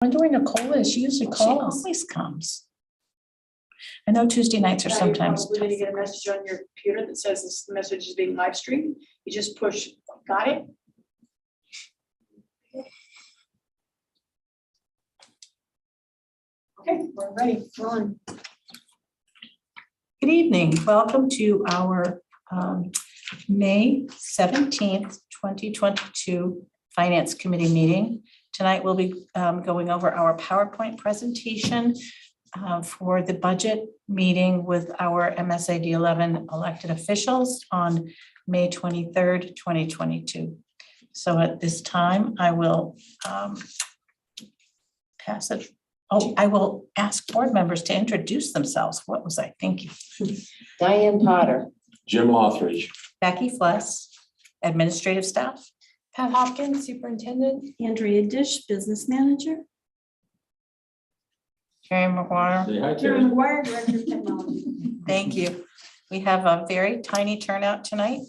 wonder where Nicole is. She usually She calls. always comes. I know Tuesday nights are sometimes You're probably tough. gonna get a message on your computer that says this message is being live streamed. You just push, got it? Okay, we're ready. We're on. Good evening. Welcome to our May 17th, 2022 Finance Committee meeting. Tonight we'll be going over our PowerPoint presentation for the budget meeting with our MSAD11 elected officials on May 23rd, 2022. So at this time, I will pass it. Oh, I will ask board members to introduce themselves. What was I thinking? Diane Potter. Jim Lothridge. Becky Fless, administrative staff. Pat Hopkins, superintendent. Andrea Dish, business manager. Jerry McGuire. Say hi, Karen Terry. McGuire, director of technology. Thank you. We have a very tiny turnout tonight.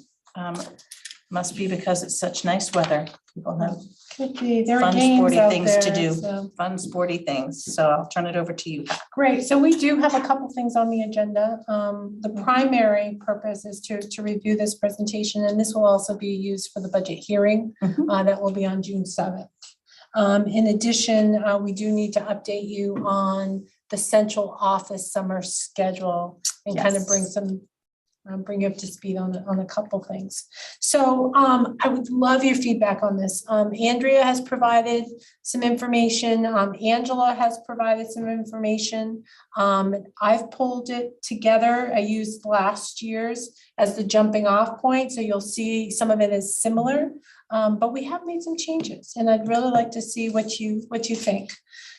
Must be because it's such nice weather. People have Could be. There are fun, games sporty out things to there, do. so. Fun, sporty things. So I'll turn it over to you. Great. So we do have a couple things on the agenda. The primary purpose is to review this presentation, and this will also be used for the budget hearing that will be on June 7th. In addition, we do need to update you on the central office summer schedule and kind of bring you up to speed on a couple things. So I would love your feedback on this. Andrea has provided some information. Angela has provided some information. I've pulled it together. I used last year's as the jumping off point. So you'll see some of it is similar, but we have made some changes and I'd really like to see what you think.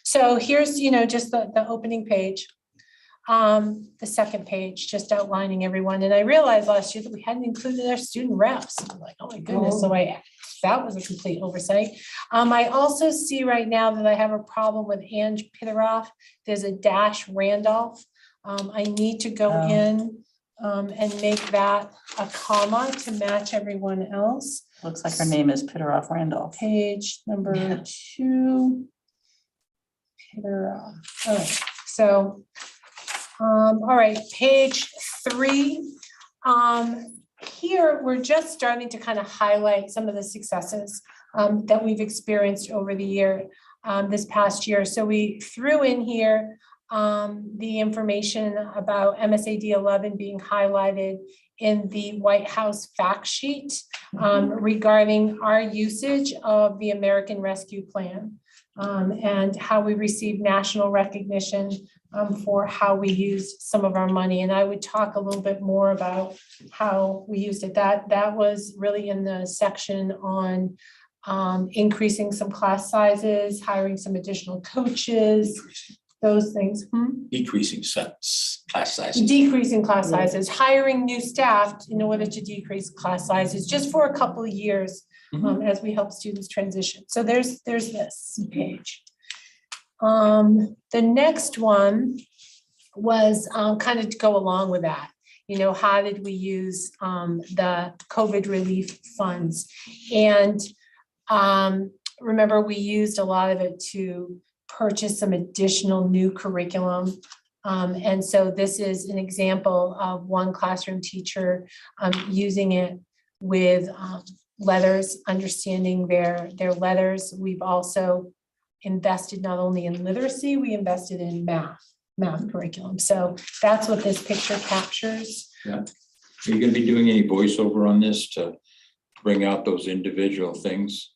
So here's, just the opening page. The second page, just outlining everyone. And I realized last year that we hadn't included our student reps. I'm like, oh my goodness. So that was a complete oversight. I also see right now that I have a problem with Ange Pitteroff. There's a dash Randolph. I need to go in and make that a comma to match everyone else. Looks like her name is Pitteroff Randolph. Page number 2. Pitteroff. All right. So all right, page 3. Here, we're just starting to kind of highlight some of the successes that we've experienced over the year, this past year. So we threw in here the information about MSAD11 being highlighted in the White House fact sheet regarding our usage of the American Rescue Plan and how we received national recognition for how we used some of our money. And I would talk a little bit more about how we used it. That was really in the section on increasing some class sizes, hiring some additional coaches, those things. Decreasing class sizes. Decreasing class sizes, hiring new staff in order to decrease class sizes just for a couple of years as we help students transition. So there's this page. The next one was kind of to go along with that. How did we use the COVID relief funds? And remember, we used a lot of it to purchase some additional new curriculum. And so this is an example of one classroom teacher using it with letters, understanding their letters. We've also invested not only in literacy, we invested in math curriculum. So that's what this picture captures. Yeah. Are you going to be doing any voiceover on this to bring out those individual things?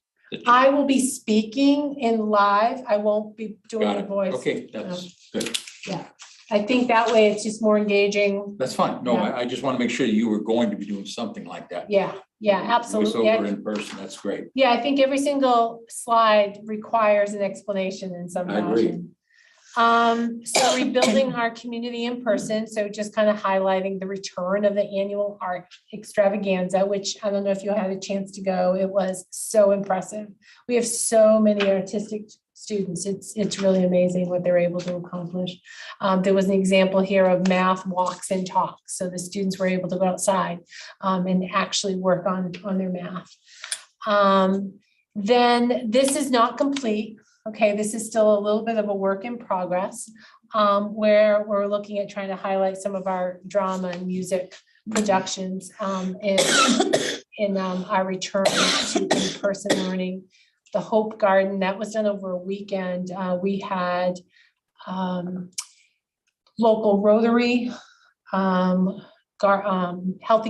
I will be speaking in live. I won't be doing Got a it. voice. Okay, that's good. Yeah, I think that way it's just more engaging. That's fine. No, Yeah. I just want to make sure that you were going to be doing something like that. Yeah, absolutely. Voiceover in person, that's great. Yeah, I think every single slide requires an explanation in some I agree. fashion. So rebuilding our community in person, so just kind of highlighting the return of the annual art extravaganza, which I don't know if you had a chance to go. It was so impressive. We have so many artistic students. It's really amazing what they're able to accomplish. There was an example here of math walks and talks. So the students were able to go outside and actually work on their math. Then this is not complete. Okay, this is still a little bit of a work in progress, where we're looking at trying to highlight some of our drama and music productions in our return to in-person learning. The Hope Garden, that was done over a weekend. We had local Rotary, Healthy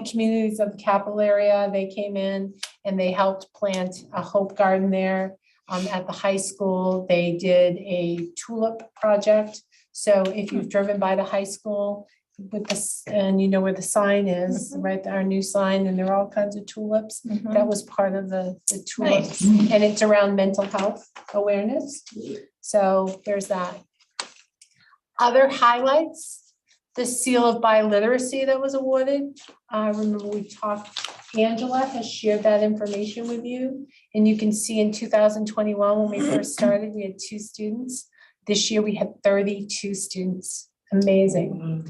Communities of the Capital Area. They came in and they helped plant a Hope Garden there at the high school. They did a tulip project. So if you've driven by the high school with this, and you know where the sign is, right, our new sign, and there are all kinds of tulips. That was part of the tulips, and it's around mental health awareness. So there's that. Other highlights, the Seal of Biliteracy that was awarded. Remember we talked, Angela has shared that information with you, and you can see in 2021, when we first started, we had 2 students. This year we had 32 students. Amazing.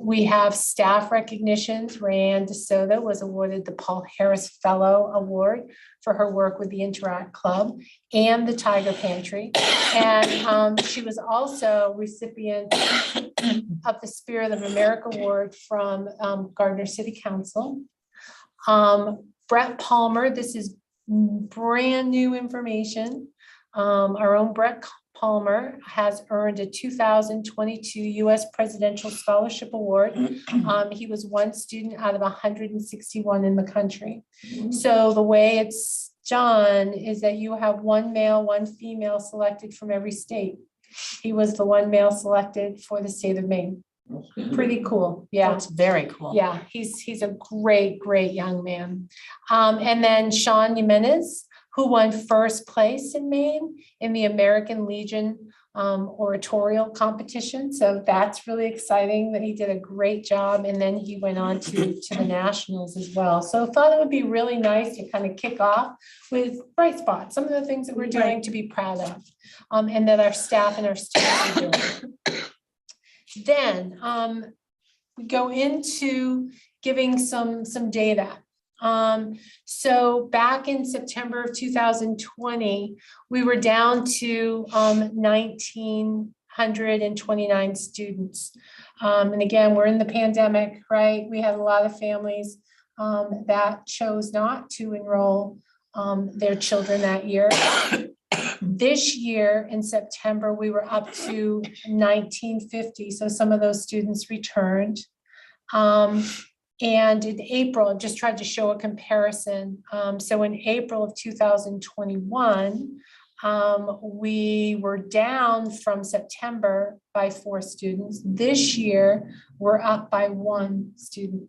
We have staff recognitions. Rayanne DeSoto was awarded the Paul Harris Fellow Award for her work with the Interact Club and the Tiger Pantry. And she was also recipient of the Spirit of America Award from Gardner City Council. Brett Palmer, this is brand new information. Our own Brett Palmer has earned a 2022 U.S. Presidential Scholarship Award. He was one student out of 161 in the country. So the way it's done is that you have one male, one female selected from every state. He was the one male selected for the state of Maine. Pretty cool. Yeah. That's very cool. Yeah, he's a great, great young man. And then Sean Jimenez, who won first place in Maine in the American Legion oratorial competition. So that's really exciting that he did a great job. And then he went on to the nationals as well. So I thought it would be really nice to kind of kick off with bright spots, some of the things that we're doing to be proud of, and that our staff and our students are doing. Then we go into giving some data. So back in September of 2020, we were down to 1,929 students. And again, we're in the pandemic, right? We had a lot of families that chose not to enroll their children that year. This year in September, we were up to 1,950. So some of those students returned. And in April, I just tried to show a comparison. So in April of 2021, we were down from September by 4 students. This year, we're up by 1 student.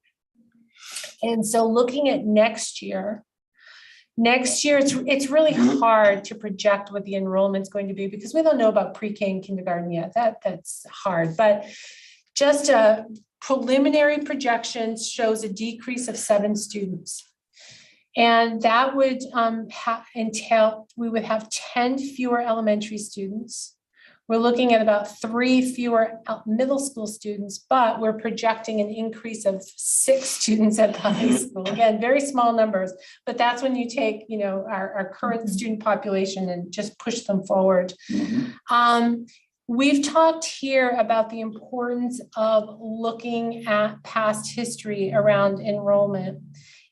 And so looking at next year, it's really hard to project what the enrollment's going to be because we don't know about pre-K and kindergarten yet. That's hard, but just a preliminary projection shows a decrease of 7 students. And that would entail, we would have 10 fewer elementary students. We're looking at about 3 fewer middle school students, but we're projecting an increase of 6 students at the high school. Again, very small numbers, but that's when you take, our current student population and just push them forward. We've talked here about the importance of looking at past history around enrollment.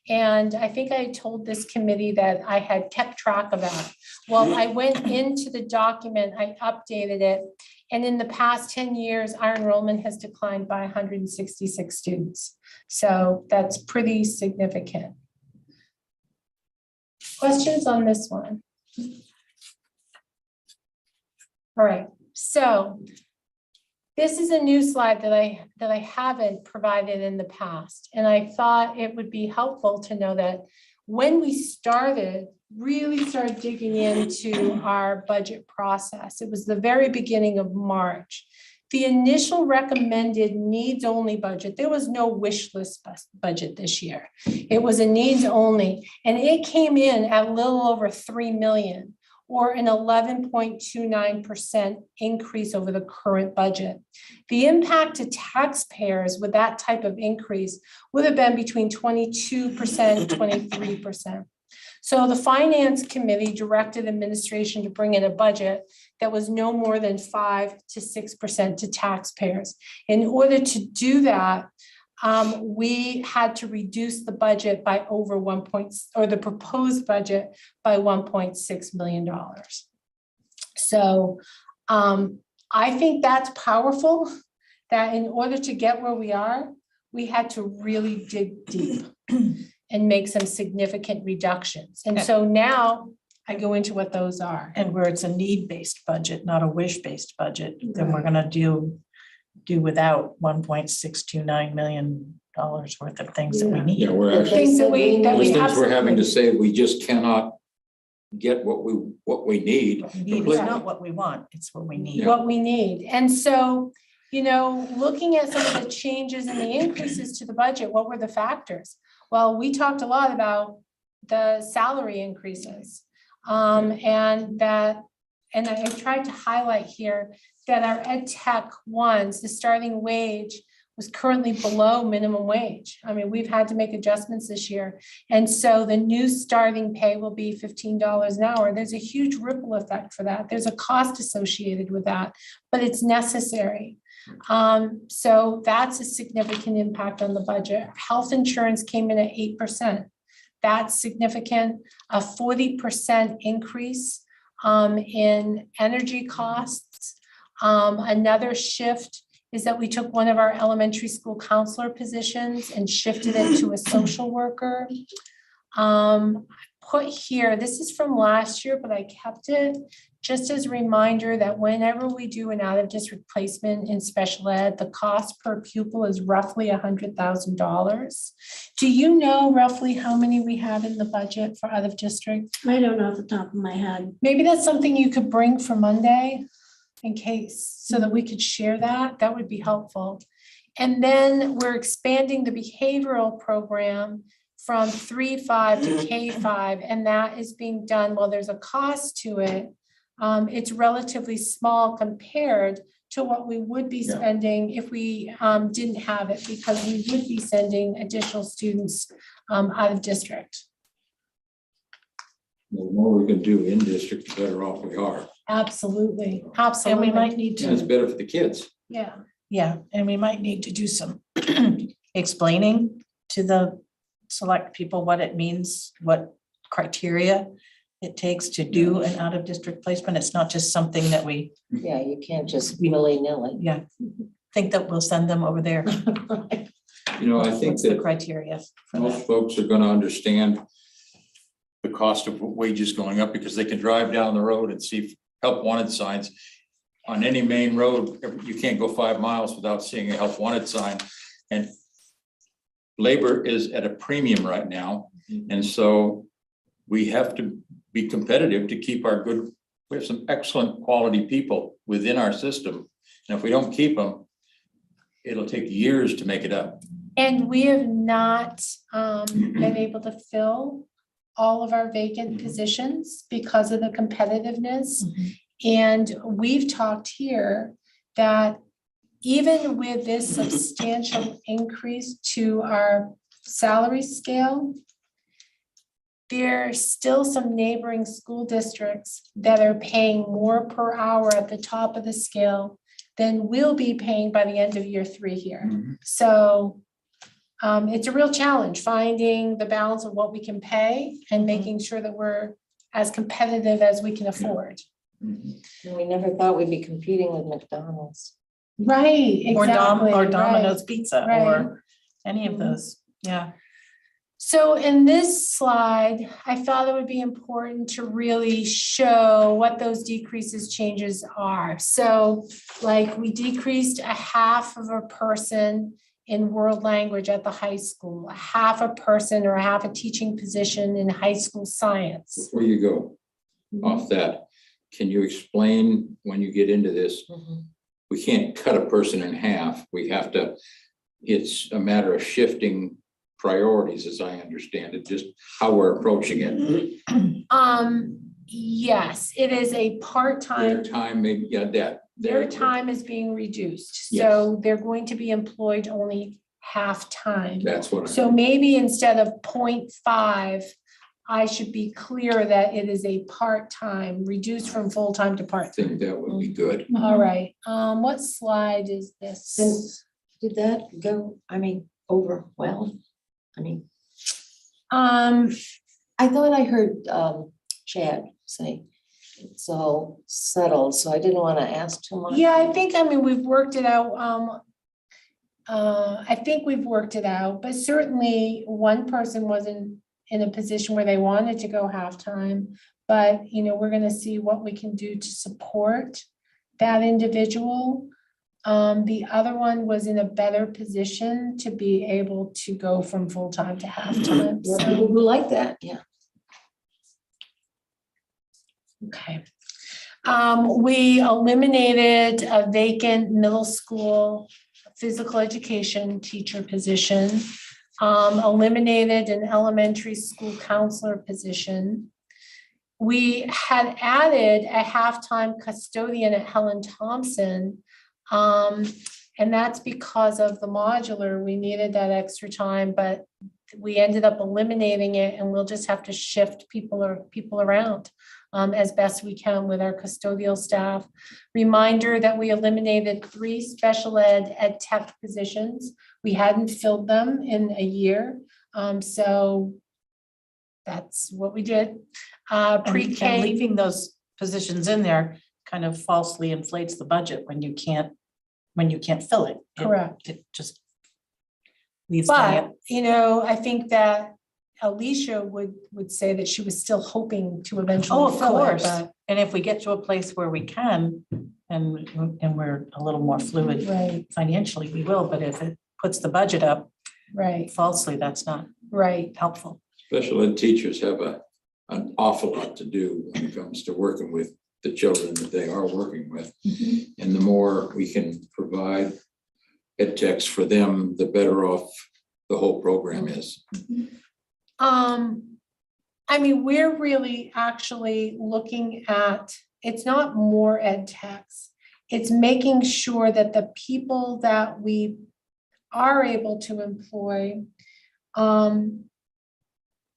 And I think I told this committee that I had kept track of that. Well, I went into the document, I updated it, and in the past 10 years, our enrollment has declined by 166 students. So that's pretty significant. Questions on this one? All right, so this is a new slide that I haven't provided in the past. And I thought it would be helpful to know that when we really started digging into our budget process, it was the very beginning of March. The initial recommended needs-only budget, there was no wish list budget this year. It was a needs only, and it came in at a little over 3 million. Or an 11.29% increase over the current budget. The impact to taxpayers with that type of increase would have been between 22% and 23%. So the finance committee directed administration to bring in a budget that was no more than 5 to 6% to taxpayers. In order to do that, we had to reduce the budget by over the proposed budget by $1.6 million. So I think that's powerful, that in order to get where we are, we had to really dig deep and make some significant reductions. And so now I go into what those are. And where it's a need-based budget, not a wish-based budget, then we're gonna do without $1.629 million worth of things that we need. Yeah, we're But actually, Things that we there's things we're having to absolutely- say, we just cannot get what we need. What we need is not what we want, it's what we need. What we need. And so, looking at some of the changes and the increases to the budget, what were the factors? Well, we talked a lot about the salary increases. And I tried to highlight here that our ed tech ones, the starting wage was currently below minimum wage. I mean, we've had to make adjustments this year. And so the new starting pay will be $15 an hour. There's a huge ripple effect for that. There's a cost associated with that, but it's necessary. So that's a significant impact on the budget. Health insurance came in at 8%. That's significant. A 40% increase in energy costs. Another shift is that we took one of our elementary school counselor positions and shifted it to a social worker. Put here, this is from last year, but I kept it just as a reminder that whenever we do an out-of-district placement in special ed, the cost per pupil is roughly $100,000. Do you know roughly how many we have in the budget for out-of-district? I don't know off the top of my head. Maybe that's something you could bring for Monday in case, so that we could share that. That would be helpful. And then we're expanding the behavioral program from 3-5 to K-5, and that is being done. While there's a cost to it, it's relatively small compared to what we would be spending if we didn't have it, because we would be sending additional students out of district. The more we can do in district, the better off we are. Absolutely, And absolutely. we might need And it's to, better for the kids. Yeah, yeah, and we might need to do some explaining to the select people what it means, what criteria it takes to do an out-of-district placement. It's not just something that we Yeah, you can't just willy-nilly. think that we'll send them over there. I think What's the that criteria for that? most folks are gonna understand the cost of wages going up because they can drive down the road and see help wanted signs. On any main road, you can't go 5 miles without seeing a help wanted sign. And labor is at a premium right now. And so we have to be competitive to keep our good, we have some excellent quality people within our system. And if we don't keep them, it'll take years to make it up. and we have not been able to fill all of our vacant positions because of the competitiveness. And we've talked here that even with this substantial increase to our salary scale, there's still some neighboring school districts that are paying more per hour at the top of the scale than we'll be paying by the end of year 3 here. So it's a real challenge finding the balance of what we can pay and making sure that we're as competitive as we can afford. And we never thought we'd be competing with McDonald's. Right, Or exactly. Or right. Domino's Pizza right. or any of those. Yeah. So in this slide, I thought it would be important to really show what those decreases changes are. So like we decreased a half of a person in world language at the high school, a half a person or a half a teaching position in high school science. Before you go off that, can you explain when you get into this? We can't cut a person in half. We have to, it's a matter of shifting priorities, as I understand it, just how we're approaching it. Yes, it is a Their part-time, time, maybe, that. their time is being reduced. So they're going to be employed only half-time. That's what I. So maybe instead of 0.5 I should be clear that it is a part-time, reduced from full-time to I part-time. think that would be good. All right, what slide is this? And did that go, over well? Um, I thought I heard Chad say it's all settled, so I didn't want to ask too much. yeah, I mean, we've worked it out. I think we've worked it out, but certainly one person wasn't in a position where they wanted to go half-time. But, we're gonna see what we can do to support that individual. The other one was in a better position to be able to go from full-time to half-time. There are So, people who like that, yeah. okay. We eliminated a vacant middle school physical education teacher position, eliminated an elementary school counselor position. We had added a half-time custodian at Helen Thompson. And that's because of the modular, we needed that extra time, but we ended up eliminating it, and we'll just have to shift people around as best we can with our custodial staff. Reminder that we eliminated 3 special ed tech positions. We hadn't filled them in a year. So that's what we did. And Pre-K. leaving those positions in there kind of falsely inflates the budget when you can't fill it. Correct. It just leaves. money. But, I think that Alicia would say that she was still hoping to eventually Oh, of fill it, course. but- And if we get to a place where we can, and we're a little more fluid Right, financially, we will, but if it puts the budget up right, falsely, that's not right. helpful. Special ed teachers have an awful lot to do when it comes to working with the children that they are working with. And the more we can provide ed techs for them, the better off the whole program is. We're really actually looking at, it's not more ed techs. It's making sure that the people that we are able to employ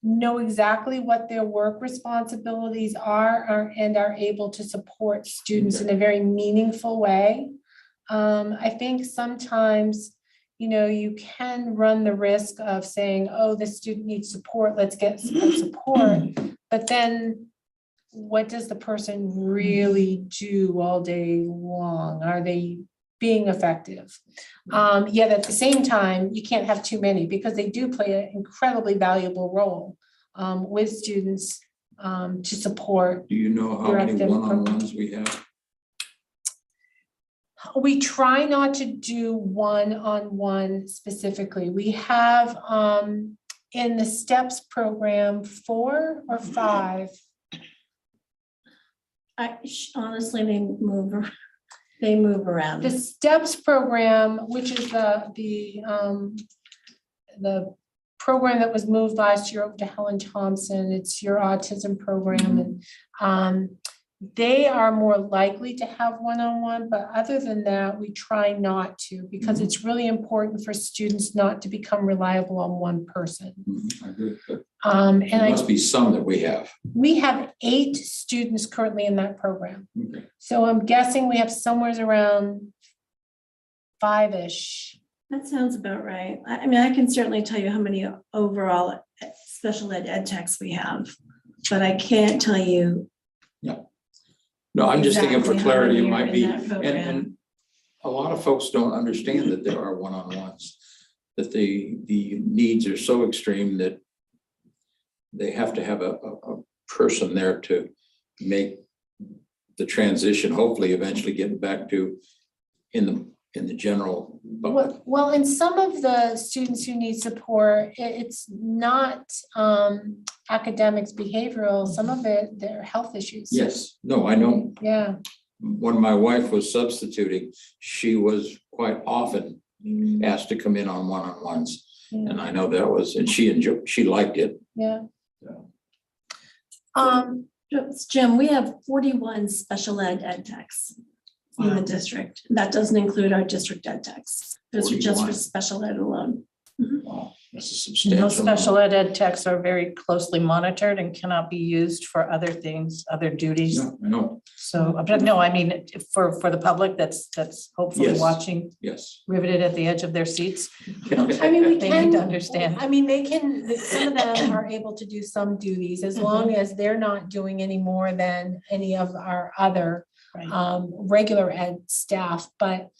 know exactly what their work responsibilities are and are able to support students in a very meaningful way. I think sometimes, you can run the risk of saying, oh, this student needs support, let's get some support. But then what does the person really do all day long? Are they being effective? Yet at the same time, you can't have too many because they do play an incredibly valuable role with students to support. Do you know how Your many academic one-on-ones we have? We try not to do one-on-one specifically. We have in the STEPS program 4 or 5. Honestly, they move around. The STEPS program, which is the program that was moved last year over to Helen Thompson, it's your autism program, and they are more likely to have one-on-one, but other than that, we try not to, because it's really important for students not to become reliable on one person. I agree. But And there must be some that we have. we have 8 students currently in that program. Okay. So I'm guessing we have somewhere around 5-ish. That sounds about right. I can certainly tell you how many overall special ed techs we have, but I can't tell you. No, I'm just thinking for exactly how clarity, it many are might in be, that program. and a lot of folks don't understand that there are one-on-ones, that the needs are so extreme that they have to have a person there to make the transition, hopefully eventually getting back to in the general. Well, and some of the students who need support, it's not academics, behavioral, some of it, they're health issues. Yes, no, I know. Yeah. When my wife was substituting, she was quite often asked to come in on one-on-ones. Yeah. And I know that was, and she liked it. Yeah. Jim, we have 41 special ed techs in the district. That doesn't include our district ed techs. Those are just for 41. special ed alone. Wow. That's a Those substantial. special ed techs are very closely monitored and cannot be used for other things, other duties. No, I know, So, but no, I mean, for the public that's hopefully Yes. watching yes. riveted at the edge of their seats. I mean, we They can. need to understand. I mean, they can, some of them are able to do some duties as long as they're not doing any more than any of our other Right. regular ed staff, but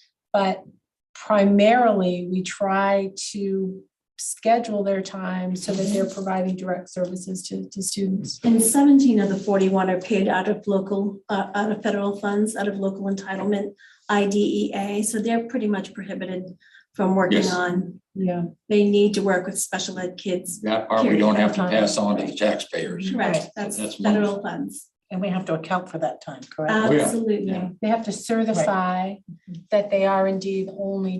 primarily we try to schedule their time so that they're providing direct services to students. And 17 of the 41 are paid out of local, out of federal funds, out of local entitlement, IDEA. So they're pretty much prohibited from working Yes. on, Yeah. they need to work with special ed kids. That part we don't have to pass on to the taxpayers. Correct, that's That's federal funds. And we have to account for that time, correct? Oh, yeah. Absolutely. They have to certify that they are indeed only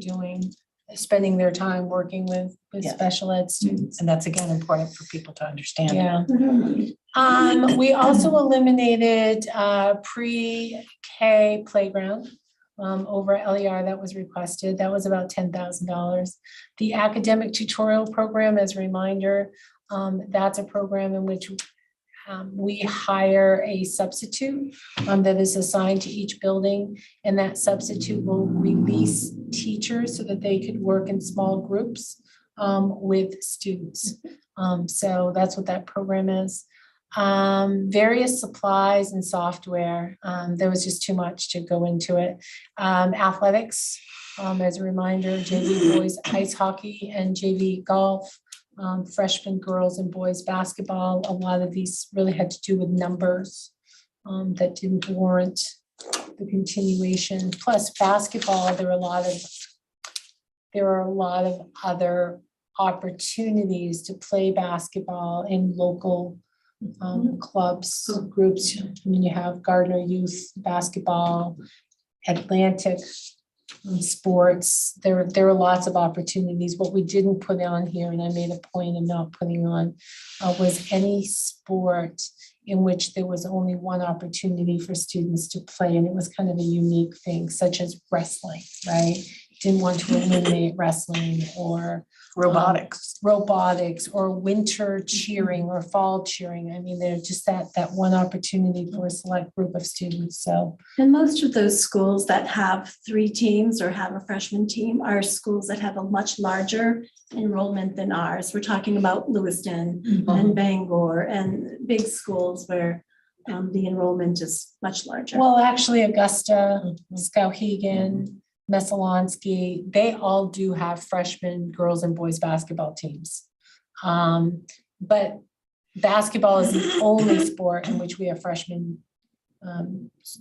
spending their time working with Yeah. special ed students. And that's again important for people to understand. Yeah. We also eliminated pre-K playground over at LER that was requested. That was about $10,000. The academic tutorial program, as a reminder, that's a program in which we hire a substitute that is assigned to each building, and that substitute will release teachers so that they could work in small groups with students. So that's what that program is. Various supplies and software. There was just too much to go into it. Athletics, as a reminder, JV boys ice hockey and JV golf. Freshman girls and boys basketball. A lot of these really had to do with numbers that didn't warrant the continuation. Plus basketball, there are a lot of other opportunities to play basketball in local clubs, groups. I mean, you have Gardner Youth Basketball, Atlantic sports. There are lots of opportunities. What we didn't put on here, and I made a point of not putting on, was any sport in which there was only one opportunity for students to play, and it was kind of a unique thing, such as wrestling, right? Didn't want to eliminate wrestling or Robotics. robotics or winter cheering or fall cheering. I mean, there's just that one opportunity for a select group of students. So And most of those schools that have 3 teams or have a freshman team are schools that have a much larger enrollment than ours. We're talking about Lewiston and Bangor and big schools where the enrollment is much larger. well, actually, Augusta, Skowhegan, Messalonsky, they all do have freshman girls and boys basketball teams. But basketball is the only sport in which we have freshman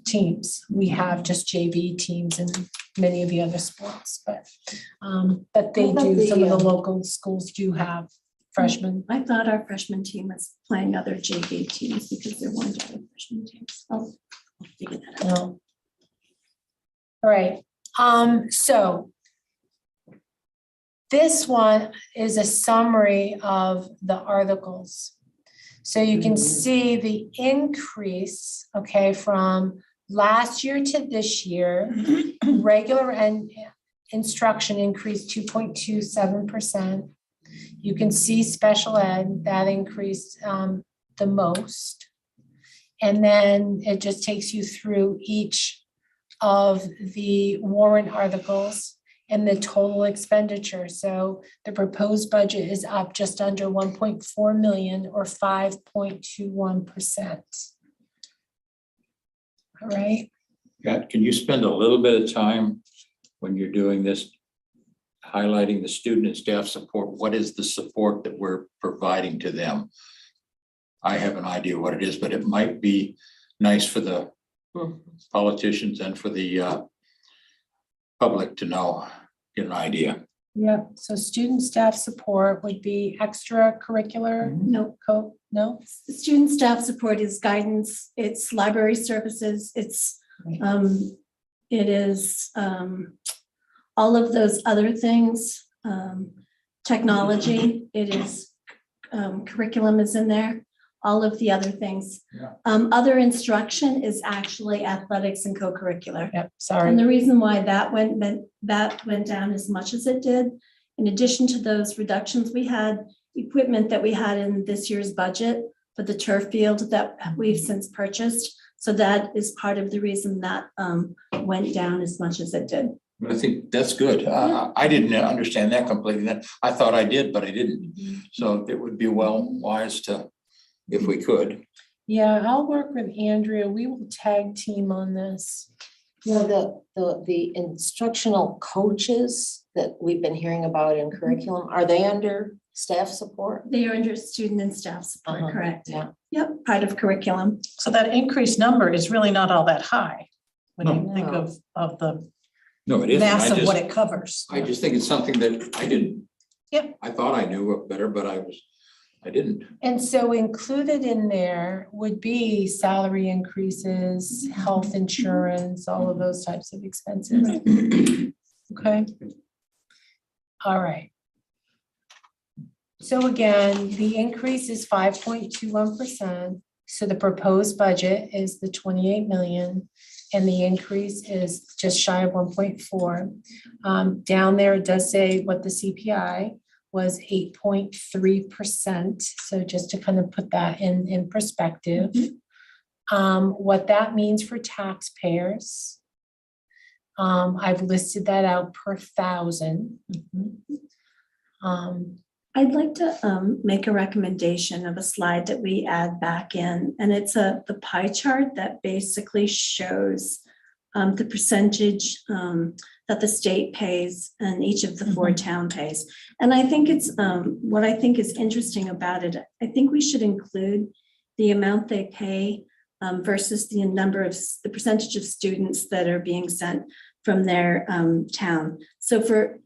teams. We have just JV teams in many of the other sports, but they What about do, some of the the, local schools do have freshmen. I thought our freshman team was playing other JV teams because there weren't other freshman teams. I'll figure that out. No. All right, so this one is a summary of the articles. So you can see the increase, okay, from last year to this year. Regular and instruction increased 2.27%. You can see special ed, that increased the most. And then it just takes you through each of the warrant articles and the total expenditure. So the proposed budget is up just under 1.4 million or 5.21%. All right. Pat, can you spend a little bit of time when you're doing this, highlighting the student and staff support? What is the support that we're providing to them? I have an idea what it is, but it might be nice for the politicians and for the public to know, get an idea. Yeah, so student staff support would be extracurricular, No, no? student staff support is guidance, it's library services, it's, it is all of those other things, technology, it is curriculum is in there, all of the other things. Yeah. Other instruction is actually athletics and co-curricular. Yep, And sorry. the reason why that went down as much as it did In addition to those reductions, we had equipment that we had in this year's budget for the turf field that we've since purchased. So that is part of the reason that went down as much as it did. I think that's good. I didn't understand that completely. Then I thought I did, but I didn't. So it would be wise to, if we could. Yeah, I'll work with Andrea. We will tag team on this. Now, the instructional coaches that we've been hearing about in curriculum, are they under staff support? They are under student and staff support, Uh-huh, correct? yeah. Yep, part of curriculum. So that increased number is really not all that high when you No. think of the No, it isn't. mass I of what just, it covers. I just think it's something that I didn't. Yep. I thought I knew better, but I didn't. And so included in there would be salary increases, health insurance, all of those types of expenses. Okay. All right. So again, the increase is 5.21%. So the proposed budget is the 28 million. And the increase is just shy of 1.4. Down there, it does say what the CPI was 8.3%. So just to kind of put that in perspective. What that means for taxpayers. I've listed that out per 1,000. I'd like to make a recommendation of a slide that we add back in, and it's the pie chart that basically shows the percentage that the state pays and each of the four town pays. And I think it's what I think is interesting about it, I think we should include the amount they pay versus the the percentage of students that are being sent from their town. So for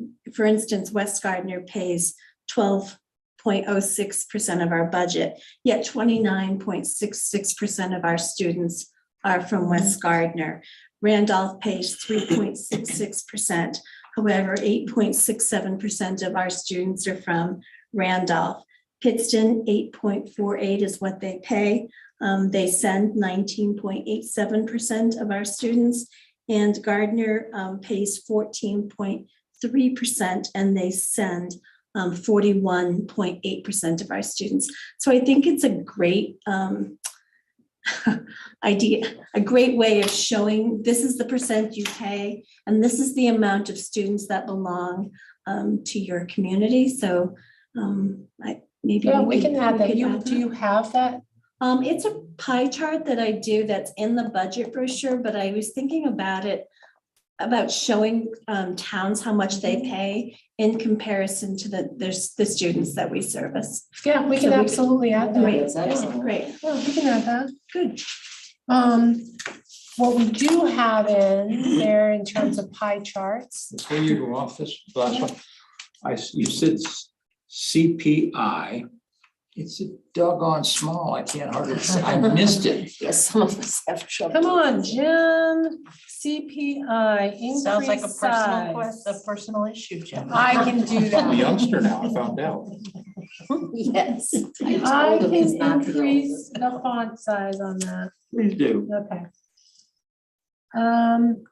instance, West Gardner pays 12.06% of our budget, yet 29.66% of our students are from West Gardner. Randolph pays 3.66%. However, 8.67% of our students are from Randolph. Pittston, 8.48 is what they pay. They send 19.87% of our students, and Gardner pays 14.3%, and they send 41.8% of our students. So I think it's a great idea, a great way of showing this is the percent you pay, and this is the amount of students that belong to your community. So maybe We can add that. could Do you have that? It's a pie chart that I do that's in the budget brochure, but I was thinking about it, about showing towns how much they pay in comparison to the students that we service. Yeah, we can So we- absolutely add that. Great, That's excellent. great, Yeah, we can add that. good. What we do have in there in terms of pie charts. Before you go off this last one, you said CPI. It's a doggone small. I can't hardly say. I missed it. Yes, some of us have trouble. Come on, Jim. CPI Sounds like a increase personal size. a personal issue, Jim. I can do I'm a that. youngster now, I found out. Yes. I told him he's can not the increase oldest. the font size on that. Please do. Okay.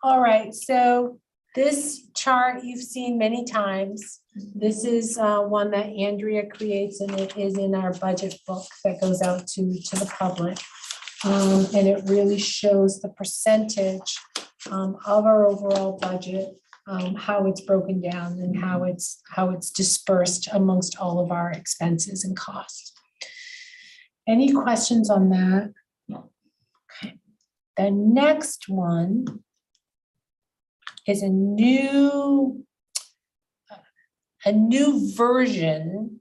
All right, so this chart you've seen many times. This is one that Andrea creates, and it is in our budget book that goes out to the public. And it really shows the percentage of our overall budget, how it's broken down and how it's dispersed amongst all of our expenses and costs. Any questions on that? No. Okay. The next one is a new version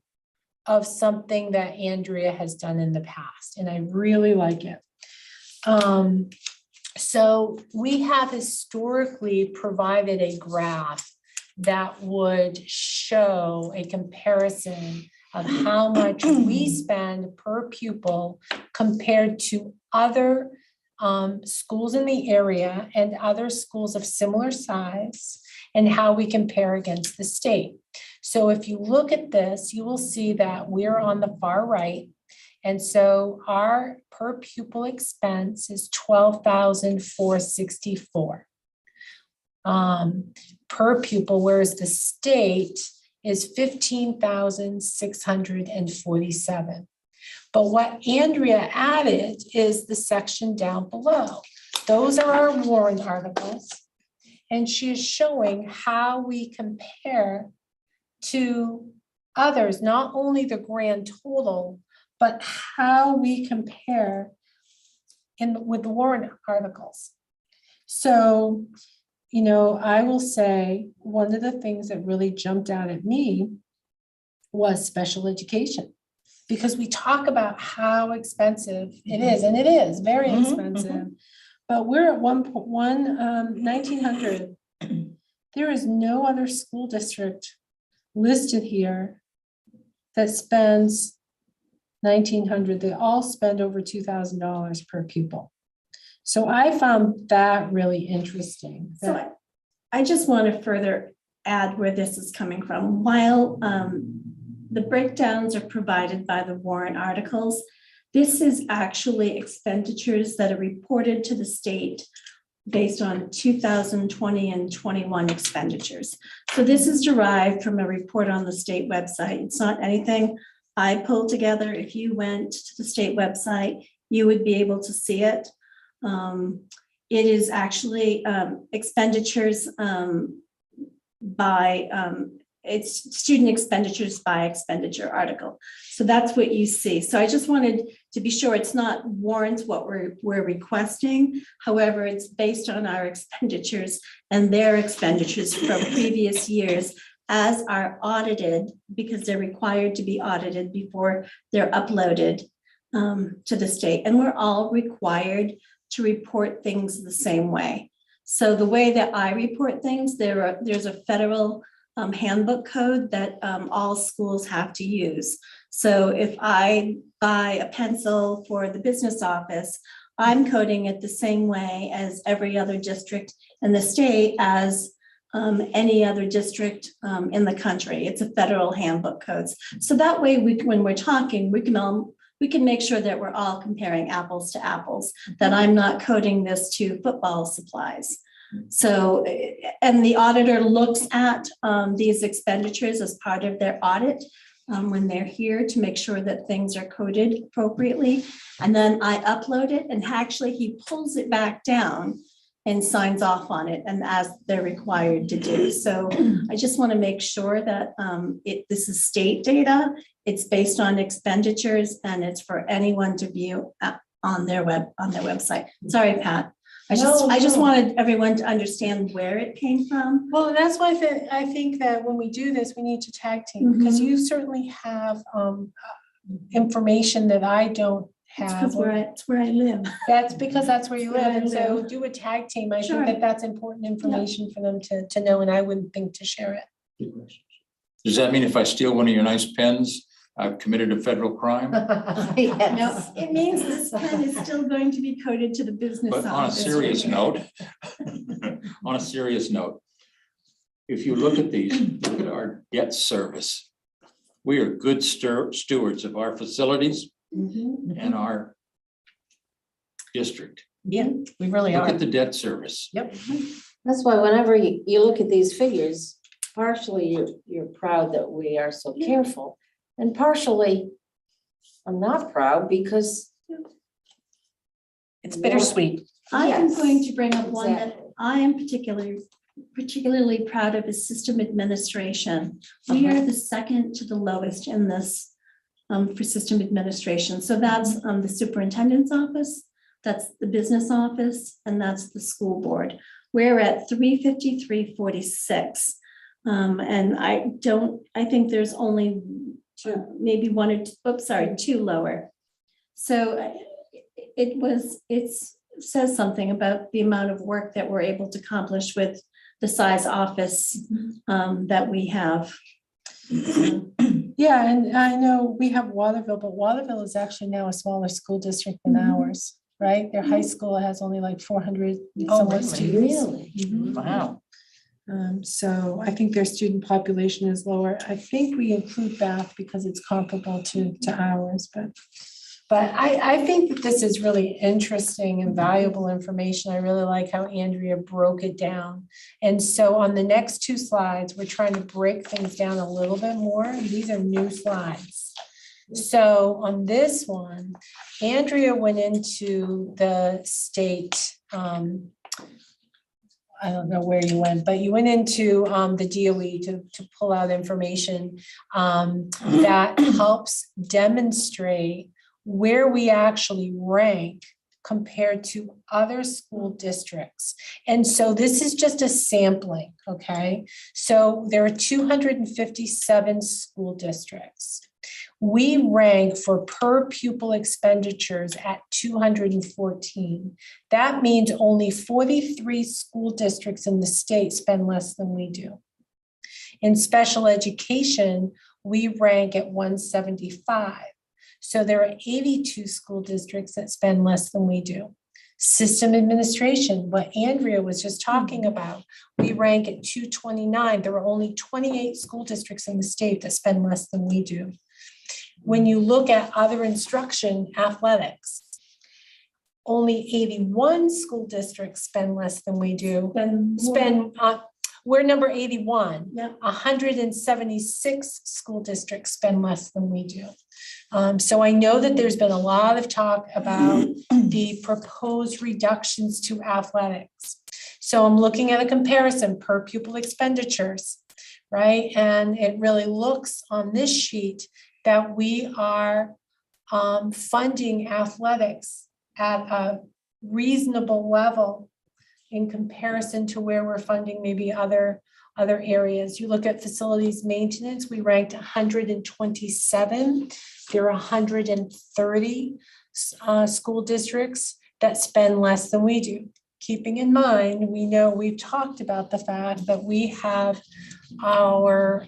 of something that Andrea has done in the past, and I really like it. So we have historically provided a graph that would show a comparison of how much we spend per pupil compared to other schools in the area and other schools of similar size, and how we compare against the state. So if you look at this, you will see that we're on the far right. And so our per pupil expense is $12,464 per pupil, whereas the state is 15,647. But what Andrea added is the section down below. Those are our warrant articles. And she is showing how we compare to others, not only the grand total, but how we compare with the warrant articles. So, you know, I will say one of the things that really jumped out at me was special education. Because we talk about how expensive it is, and it is very expensive. But we're at 1,900. There is no other school district listed here that spends 1,900. They all spend over $2,000 per pupil. So I found that really interesting. So I just want to further add where this is coming from. While the breakdowns are provided by the warrant articles, this is actually expenditures that are reported to the state based on 2020 and 21 expenditures. So this is derived from a report on the state website. It's not anything I pulled together. If you went to the state website, you would be able to see it. It is actually expenditures by it's student expenditures by expenditure article. So that's what you see. So I just wanted to be sure it's not warrants what we're requesting. However, it's based on our expenditures and their expenditures from previous years as are audited, because they're required to be audited before they're uploaded to the state. And we're all required to report things the same way. So the way that I report things, there's a federal handbook code that all schools have to use. So if I buy a pencil for the business office, I'm coding it the same way as every other district in the state as any other district in the country. It's a federal handbook codes. So that way, when we're talking, we can make sure that we're all comparing apples to apples, that I'm not coding this to football supplies. So, and the auditor looks at these expenditures as part of their audit when they're here to make sure that things are coded appropriately. And then I upload it, and actually he pulls it back down and signs off on it, and as they're required to do. So I just want to make sure that this is state data, it's based on expenditures, and it's for anyone to view on their website. Sorry, Pat. I just wanted everyone to understand where it came from. Well, and that's why I think that when we do this, we need to tag team, because you certainly have information that I don't have. It's where I live. That's because that's where you live, and so live. do a tag team. I Sure. think that that's important information for them to know, and I wouldn't think to share it. Does that mean if I steal one of your nice pens, I've committed a federal crime? Yes. No, it means this pen is still going to be coded to the business office. But on a serious note, if you look at these, look at our debt service. We are good stewards of our facilities and our district. Yeah, we really Look are. at the debt service. Yep. That's why whenever you look at these figures, partially you're proud that we are so careful, and partially I'm not proud because It's bittersweet. I am Yes, going to bring up one that exactly. I am particularly proud of is system administration. We are the second to the lowest in this for system administration. So that's the superintendent's office, that's the business office, and that's the school board. We're at 353.46. And I think there's only maybe one or two, two lower. So it says something about the amount of work that we're able to accomplish with the size office that we have. Yeah, and I know we have Waterville, but Waterville is actually now a smaller school district than ours, right? Their high school has only like 400 and Oh, somewhat really? students. Really? Mhm. Wow. So I think their student population is lower. I think we include Bath because it's comparable to ours, but But I think that this is really interesting and valuable information. I really like how Andrea broke it down. And so on the next two slides, we're trying to break things down a little bit more. These are new slides. So on this one, Andrea went into the state, I don't know where you went, but you went into the DOE to pull out information that helps demonstrate where we actually rank compared to other school districts. And so this is just a sampling, okay? So there are 257 school districts. We rank for per pupil expenditures at 214. That means only 43 school districts in the state spend less than we do. In special education, we rank at 175. So there are 82 school districts that spend less than we do. System administration, what Andrea was just talking about, we rank at 229. There are only 28 school districts in the state that spend less than we do. When you look at other instruction, athletics, only 81 school districts spend less than we do. We're number 81. Yeah. 176 school districts spend less than we do. So I know that there's been a lot of talk about the proposed reductions to athletics. So I'm looking at a comparison per pupil expenditures, right? And it really looks on this sheet that we are funding athletics at a reasonable level in comparison to where we're funding maybe other areas. You look at facilities maintenance, we ranked 127. There are 130 school districts that spend less than we do. Keeping in mind, we know we've talked about the fact that we have our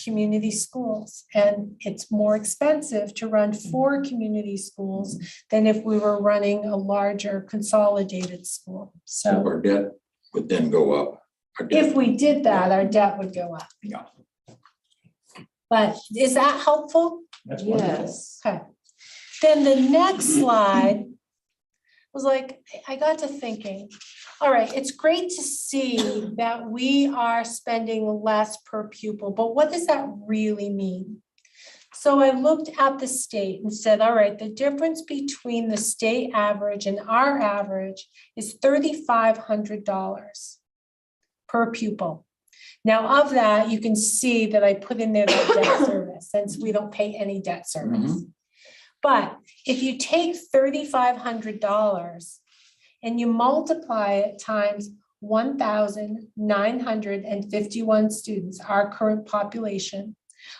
community schools, and it's more expensive to run 4 community schools than if we were running a larger consolidated school. So So our debt would then go up. Our debt- if we did that, our debt would go up. Yeah. But is that helpful? That's wonderful. Yes. Okay. Then the next slide was like, I got to thinking, all right, it's great to see that we are spending less per pupil, but what does that really mean? So I looked at the state and said, all right, the difference between the state average and our average is $3,500 per pupil. Now of that, you can see that I put in there that debt service, since we don't pay any debt service. But if you take $3,500 and you multiply it times 1,951 students, our current population,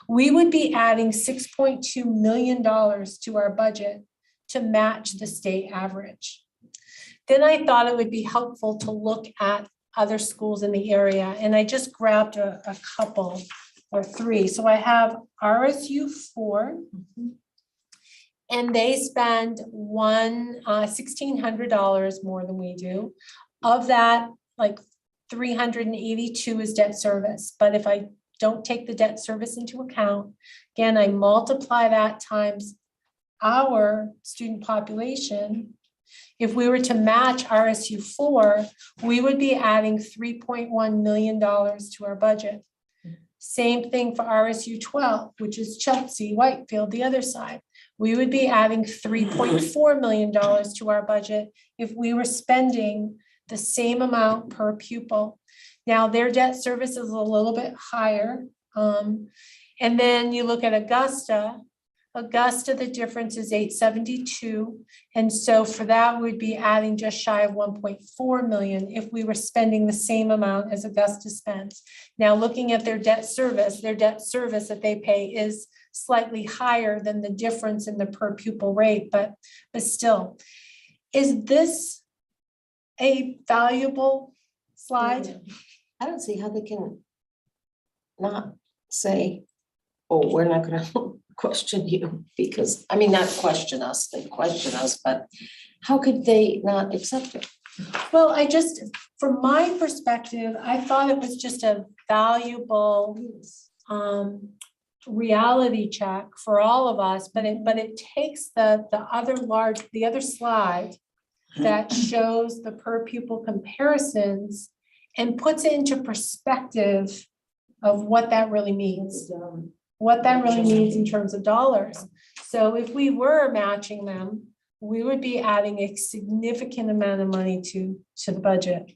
we would be adding $6.2 million to our budget to match the state average. Then I thought it would be helpful to look at other schools in the area, and I just grabbed a couple or 3. So I have RSU 4. And they spend $1,600 more than we do. Of that, like 382 is debt service. But if I don't take the debt service into account, again, I multiply that times our student population. If we were to match RSU 4, we would be adding $3.1 million to our budget. Same thing for RSU 12, which is Chelsea, Whitefield, the other side. We would be adding $3.4 million to our budget if we were spending the same amount per pupil. Now, their debt service is a little bit higher. And then you look at Augusta. Augusta, the difference is 872. And so for that, we'd be adding just shy of 1.4 million if we were spending the same amount as Augusta spends. Now, looking at their debt service that they pay is slightly higher than the difference in the per pupil rate, but still. Is this a valuable slide? I don't see how they can not say, oh, we're not gonna question you, because, I mean, not question us, they question us, but how could they not accept it? Well, from my perspective, I thought it was just a valuable reality check for all of us, but it takes the other slide that shows the per pupil comparisons and puts it into perspective of what that really means. What that really means in terms of dollars. So if we were matching them, we would be adding a significant amount of money to the budget.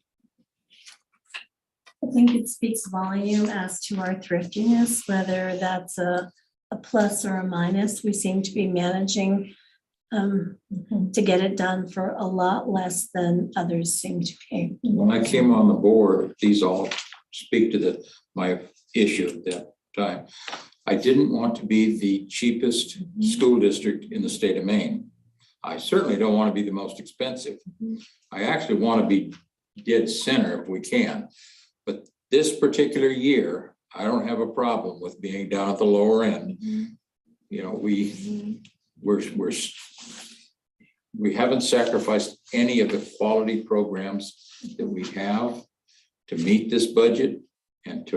I think it speaks volume as to our thriftiness, whether that's a plus or a minus. We seem to be managing to get it done for a lot less than others seem to be. When I came on the board, these all speak to my issue at that time. I didn't want to be the cheapest school district in the state of Maine. I certainly don't want to be the most expensive. I actually want to be dead center if we can. But this particular year, I don't have a problem with being down at the lower end. You know, we haven't sacrificed any of the quality programs that we have to meet this budget, and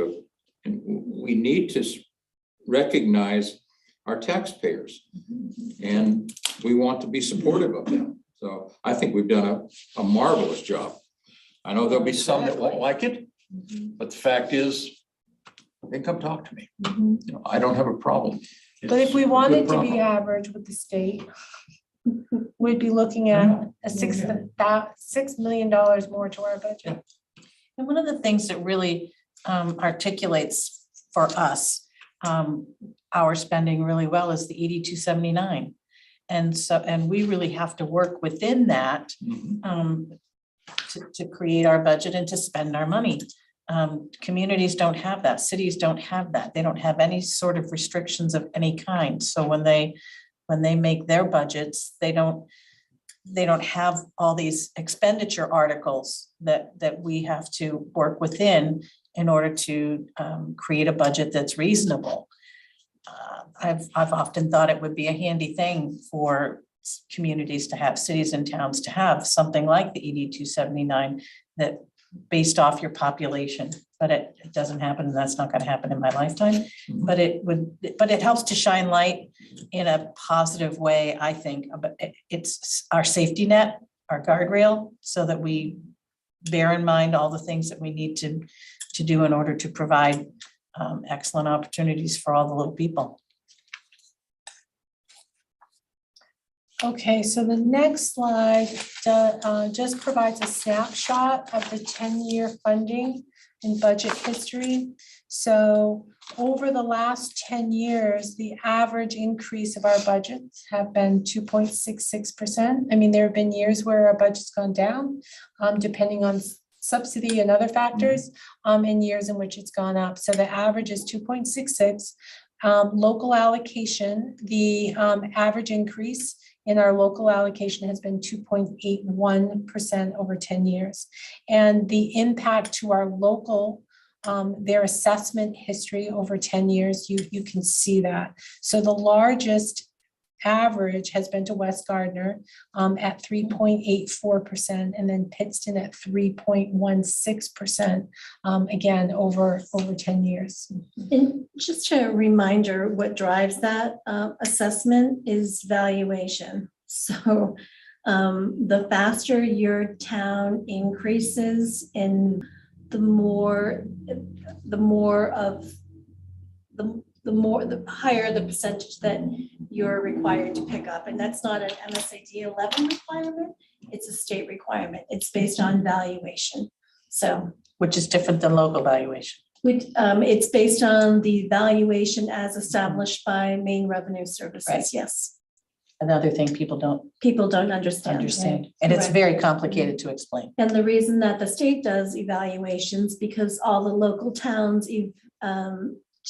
we need to recognize our taxpayers, and we want to be supportive of them. So I think we've done a marvelous job. I know there'll be some that won't like it, but the fact is, they come talk to me. You know, I don't have a problem. But if we It's a wanted good to be problem. average with the state, we'd be looking at a $6 million more to our budget. And one of the things that really articulates for us our spending really well is the 8279. And we really have to work within that to create our budget and to spend our money. Communities don't have that. Cities don't have that. They don't have any sort of restrictions of any kind. So when they make their budgets, they don't have all these expenditure articles that we have to work within in order to create a budget that's reasonable. I've often thought it would be a handy thing for communities to have, cities and towns to have something like the 8279 that based off your population, but it doesn't happen, and that's not going to happen in my lifetime. But it helps to shine light in a positive way, I think. But it's our safety net, our guardrail, so that we bear in mind all the things that we need to do in order to provide excellent opportunities for all the little people. Okay, so the next slide just provides a snapshot of the 10-year funding and budget history. So over the last 10 years, the average increase of our budgets have been 2.66%. I mean, there have been years where our budget's gone down, depending on subsidy and other factors, and years in which it's gone up. So the average is 2.66. Local allocation, the average increase in our local allocation has been 2.81% over 10 years. And the impact to our local, their assessment history over 10 years, you can see that. So the largest average has been to West Gardner at 3.84%, and then Pittston at 3.16%, again, over 10 years. And just a reminder, what drives that assessment is valuation. So the faster your town increases, and the higher the percentage that you're required to pick up. And that's not an MSAD11 requirement, it's a state requirement. It's based on valuation. So Which is different than local valuation. it's based on the valuation as established by Maine Revenue Services, Right. yes. Another thing people don't People don't understand. understand, and it's Correct. very complicated to explain. And the reason that the state does evaluations, because all the local towns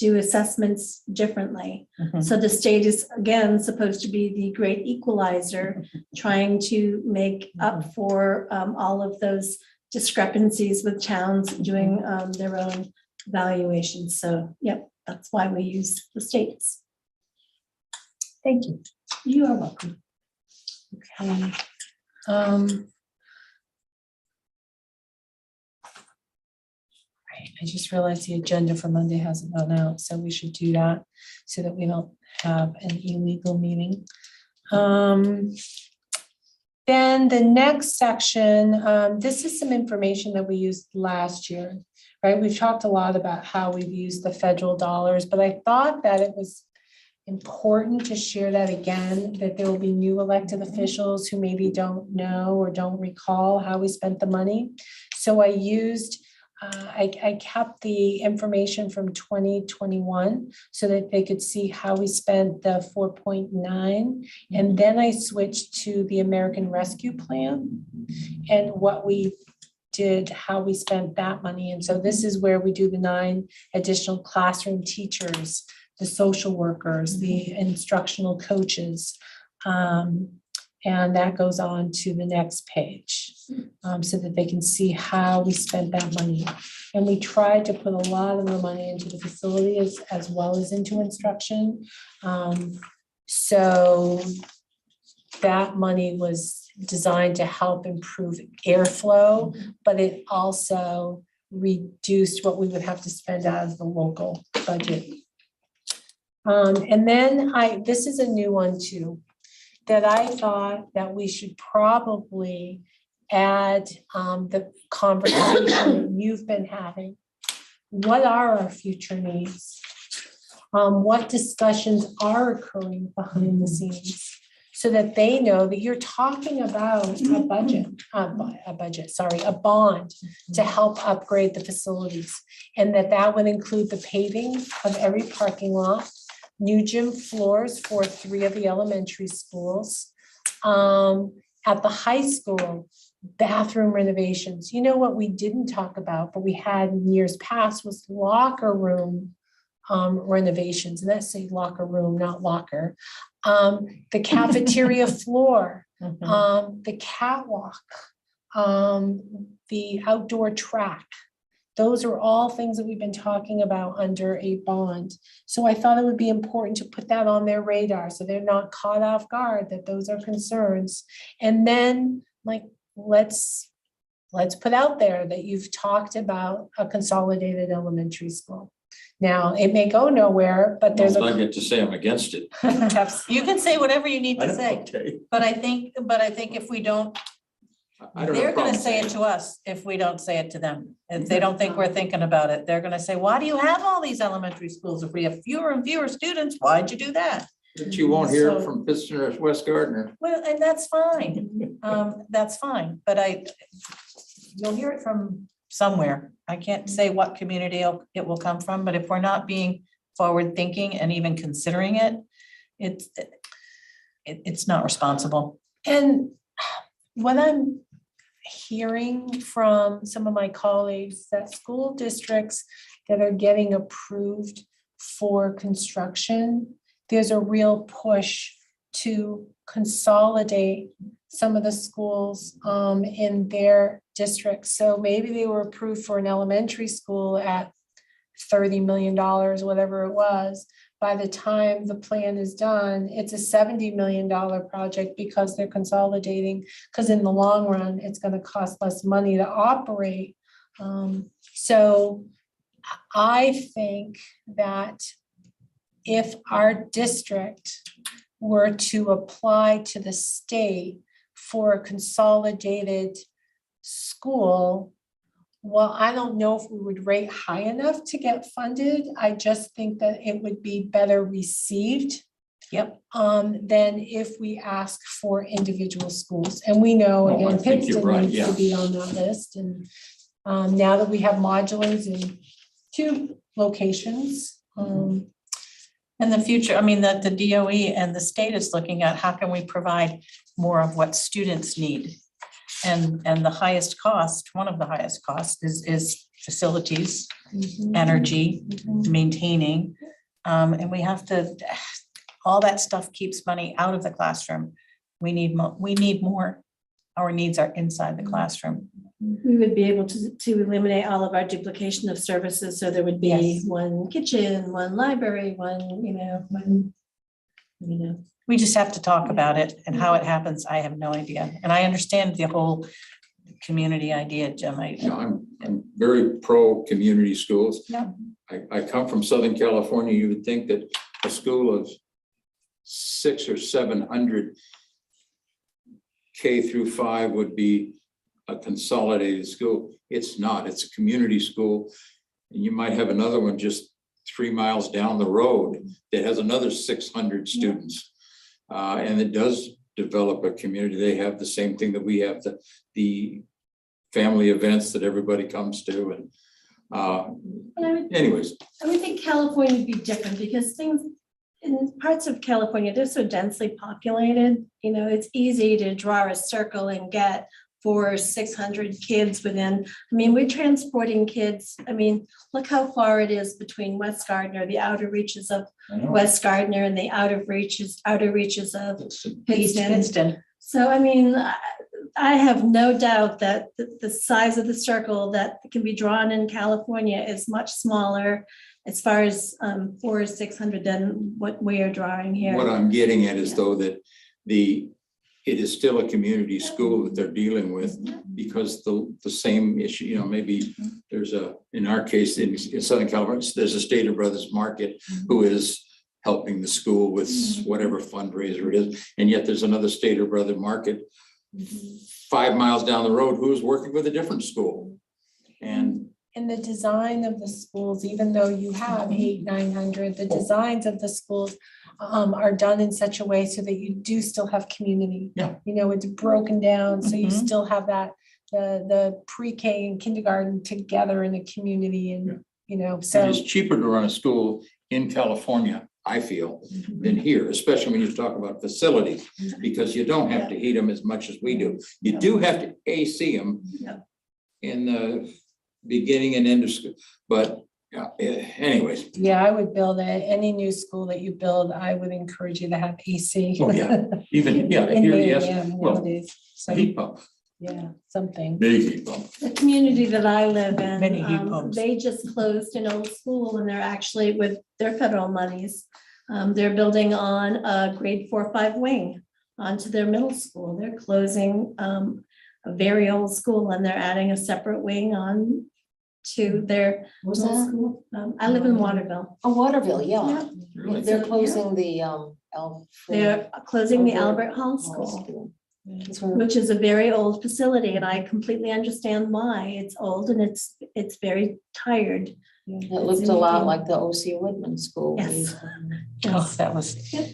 do assessments differently. So the state is, again, supposed to be the great equalizer, trying to make up for all of those discrepancies with towns doing their own valuations. So, yep, that's why we use the states. Thank you. You are welcome. Okay. I just realized the agenda for Monday hasn't gone out, so we should do that so that we don't have an illegal meeting. Then the next section, this is some information that we used last year, right? We've talked a lot about how we've used the federal dollars, but I thought that it was important to share that again, that there will be new elected officials who maybe don't know or don't recall how we spent the money. So I used, I kept the information from 2021 so that they could see how we spent the 4.9. And then I switched to the American Rescue Plan and what we did, how we spent that money. And so this is where we do the 9 additional classroom teachers, the social workers, the instructional coaches. And that goes on to the next page so that they can see how we spent that money. And we tried to put a lot of the money into the facility as well as into instruction. So that money was designed to help improve airflow, but it also reduced what we would have to spend out of the local budget. And then this is a new one too, that I thought that we should probably add the conversation that you've been having. What are our future needs? What discussions are occurring behind the scenes? So that they know that you're talking about a bond to help upgrade the facilities. And that would include the paving of every parking lot, new gym floors for 3 of the elementary schools. At the high school, bathroom renovations. You know what we didn't talk about, but we had in years past was locker room renovations, and that's say locker room, not locker. The cafeteria floor, the catwalk, the outdoor track. Those are all things that we've been talking about under a bond. So I thought it would be important to put that on their radar so they're not caught off guard that those are concerns. And then like, let's put out there that you've talked about a consolidated elementary school. Now, it may go nowhere, but there's I get to say I'm against it. You can say whatever you need to say, Okay. but I think if we don't, I don't have they're a gonna problem say it saying to us if we don't say it to them. If they don't think we're thinking about it, they're gonna say, why do you have all these elementary schools? If we have fewer and fewer students, why'd you do that? But you won't hear it So- from Piston or West Gardner. Well, and that's fine. That's fine, but you'll hear it from somewhere. I can't say what community it will come from, but if we're not being forward thinking and even considering it, it's not responsible. And what I'm hearing from some of my colleagues, that school districts that are getting approved for construction, there's a real push to consolidate some of the schools in their districts. So maybe they were approved for an elementary school at $30 million, whatever it was. By the time the plan is done, it's a $70 million project because they're consolidating, because in the long run, it's going to cost less money to operate. So I think that if our district were to apply to the state for a consolidated school, well, I don't know if we would rate high enough to get funded. I just think that it would be better received. Yep. Than if we ask for individual schools. And we know, Oh, I again, think you're Pittston right, needs to yeah. be on that list. And now that we have modulars in 2 locations, In the future, I mean, the DOE and the state is looking at how can we provide more of what students need? And the highest cost, one of the highest costs is facilities, energy, maintaining. And we have to, all that stuff keeps money out of the classroom. We need more. Our needs are inside the classroom. We would be able to eliminate all of our duplication of services, so there would be Yes. one kitchen, one library, one. We just have to talk about it, and how it happens, I have no idea. And I understand the whole community idea, Jim. I'm very pro-community schools. Yeah. I come from Southern California. You would think that a school of 600 or 700 K through 5 would be a consolidated school. It's not. It's a community school. And you might have another one just 3 miles down the road that has another 600 students. And it does develop a community. They have the same thing that we have, the family events that everybody comes to. And anyways, I would think California would be different because things in parts of California, they're so densely populated. You know, it's easy to draw a circle and get 400 or 600 kids within. I mean, we're transporting kids. I mean, look how far it is between West Gardner, the outer reaches of West Gardner, and the outer reaches of East Pittston. Pittston. So, I mean, I have no doubt that the size of the circle that can be drawn in California is much smaller as far as 400 or 600 than what we are drawing here. what I'm getting at is though that it is still a community school that they're dealing with because the same issue, you know, maybe there's in our case, in Southern California, there's a Stater Brothers Market who is helping the school with whatever fundraiser it is. And yet there's another Stater Brother Market 5 miles down the road who is working with a different school. And in the design of the schools, even though you have 800-900, the designs of the schools are done in such a way so that you do still have community. Yeah. You know, it's broken down, so you still have that, the pre-K and kindergarten together in a community and, you know, so. it is cheaper to run a school in California, I feel, than here, especially when you talk about facilities, because you don't have to heat them as much as we do. You do have to AC them in the beginning and end of school, but anyways. Yeah, I would build any new school that you build, I would encourage you to have AC. Oh, yeah, even, yeah, In here, the yes, AM well, nowadays. So, heat pump, yeah, something. big heat pump. The community that I live in, Many heat pumps. they just closed an old school and they're actually with their federal monies. They're building on a grade 4-5 wing onto their middle school. They're closing a very old school and they're adding a separate wing on to their Where's middle that? school. I live in Waterville. Oh, Waterville, yeah. Yeah. Really? They're closing the They're closing the Albert Albert Hall Hall School, That's where- which is a very old facility, and I completely understand why. It's old and it's very tired. It looked a lot like the O.C. Whitman School. Yes. Oh, that was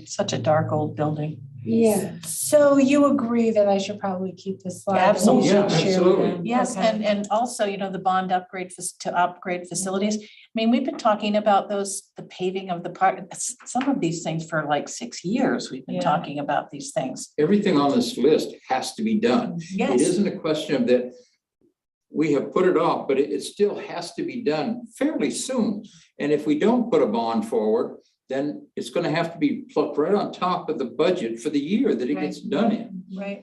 such a dark old building. Yeah. So you agree that I should probably keep this slide? and we Absolutely. should Yeah, share with absolutely. them? Yes, Okay. and also, you know, the bond upgrade to upgrade facilities. I mean, we've been talking about the paving of the park, some of these things for like 6 years. We've been Yeah. talking about these things. Everything on this list has to be done. It Yes, isn't a question of that we have put it off, but it still has to be done fairly soon. And if we don't put a bond forward, then it's gonna have to be plucked right on top of the budget for the year that it gets done in. Right,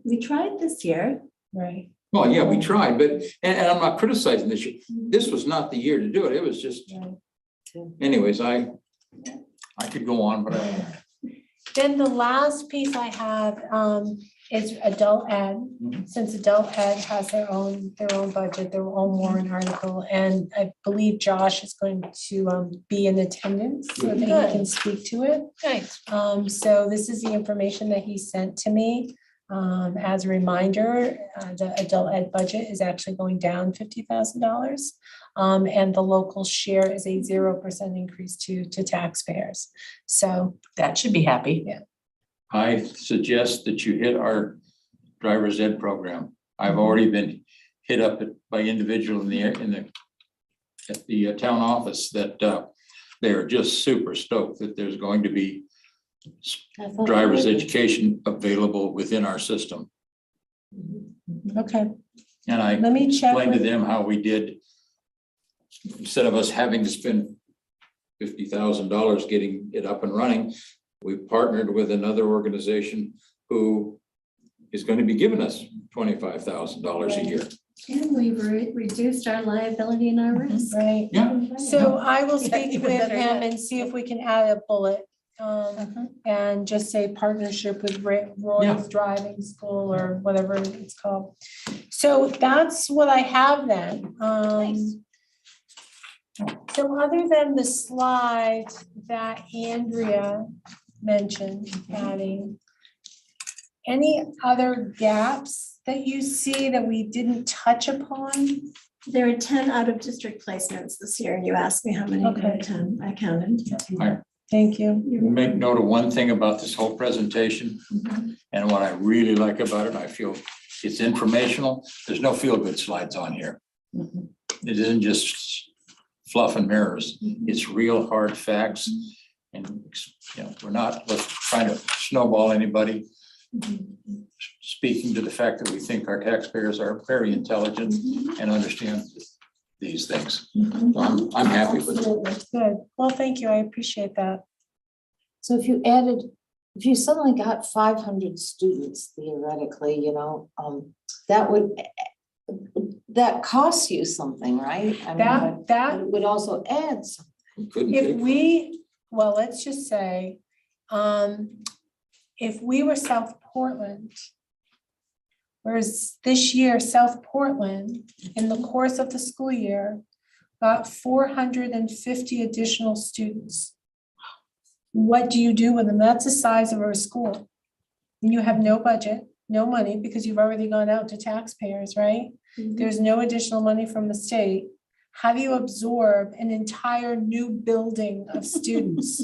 We tried this year. right. Well, yeah, we tried, but, and I'm not criticizing this year. This was not the year to do it. It was just, anyways, I could go on, but Then the last piece I have is adult ed. Since adult ed has their own budget, their own warrant article, and I believe Josh is going to be in attendance so that he can speak to it. nice. So this is the information that he sent to me. As a reminder, the adult ed budget is actually going down $50,000. And the local share is a 0% increase to taxpayers. So, That should be happy. I suggest that you hit our driver's ed program. I've already been hit up by individual at the town office that they're just super stoked that there's going to be I thought driver's they- education available within our system. okay, And I let me check. explained to with- them how we did, instead of us having to spend $50,000 getting it up and running, we partnered with another organization who is going to be giving us $25,000 a year. And we've reduced our liability and our risk. Right, Yeah. so I will Yeah, speak even with better him yet. and see if we can add a bullet. And just say partnership with Yeah. Roy's Driving School or whatever it's called. So that's what I have then. Nice. So other than the slide that Andrea mentioned, adding, any other gaps that you see that we didn't touch upon? There are 10 out-of-district placements this year, and you asked me how many. There Okay. are 10, I counted. Thank you. Make note of one thing about this whole presentation, and what I really like about it, I feel it's informational. There's no feel-good slides on here. It isn't just fluff and mirrors. It's real hard facts. And, you know, we're not trying to snowball anybody. Speaking to the fact that we think our taxpayers are very intelligent and understand these things. So I'm happy with it. Good. Well, thank you. I appreciate that. So if you suddenly got 500 students theoretically, you know, that costs you something, right? I mean, That but it would also add something. Couldn't if take- we, well, let's just say, if we were South Portland, whereas this year, South Portland, in the course of the school year, got 450 additional students. What do you do with them? That's the size of our school. And you have no budget, no money, because you've already gone out to taxpayers, right? There's no additional money from the state. How do you absorb an entire new building of students?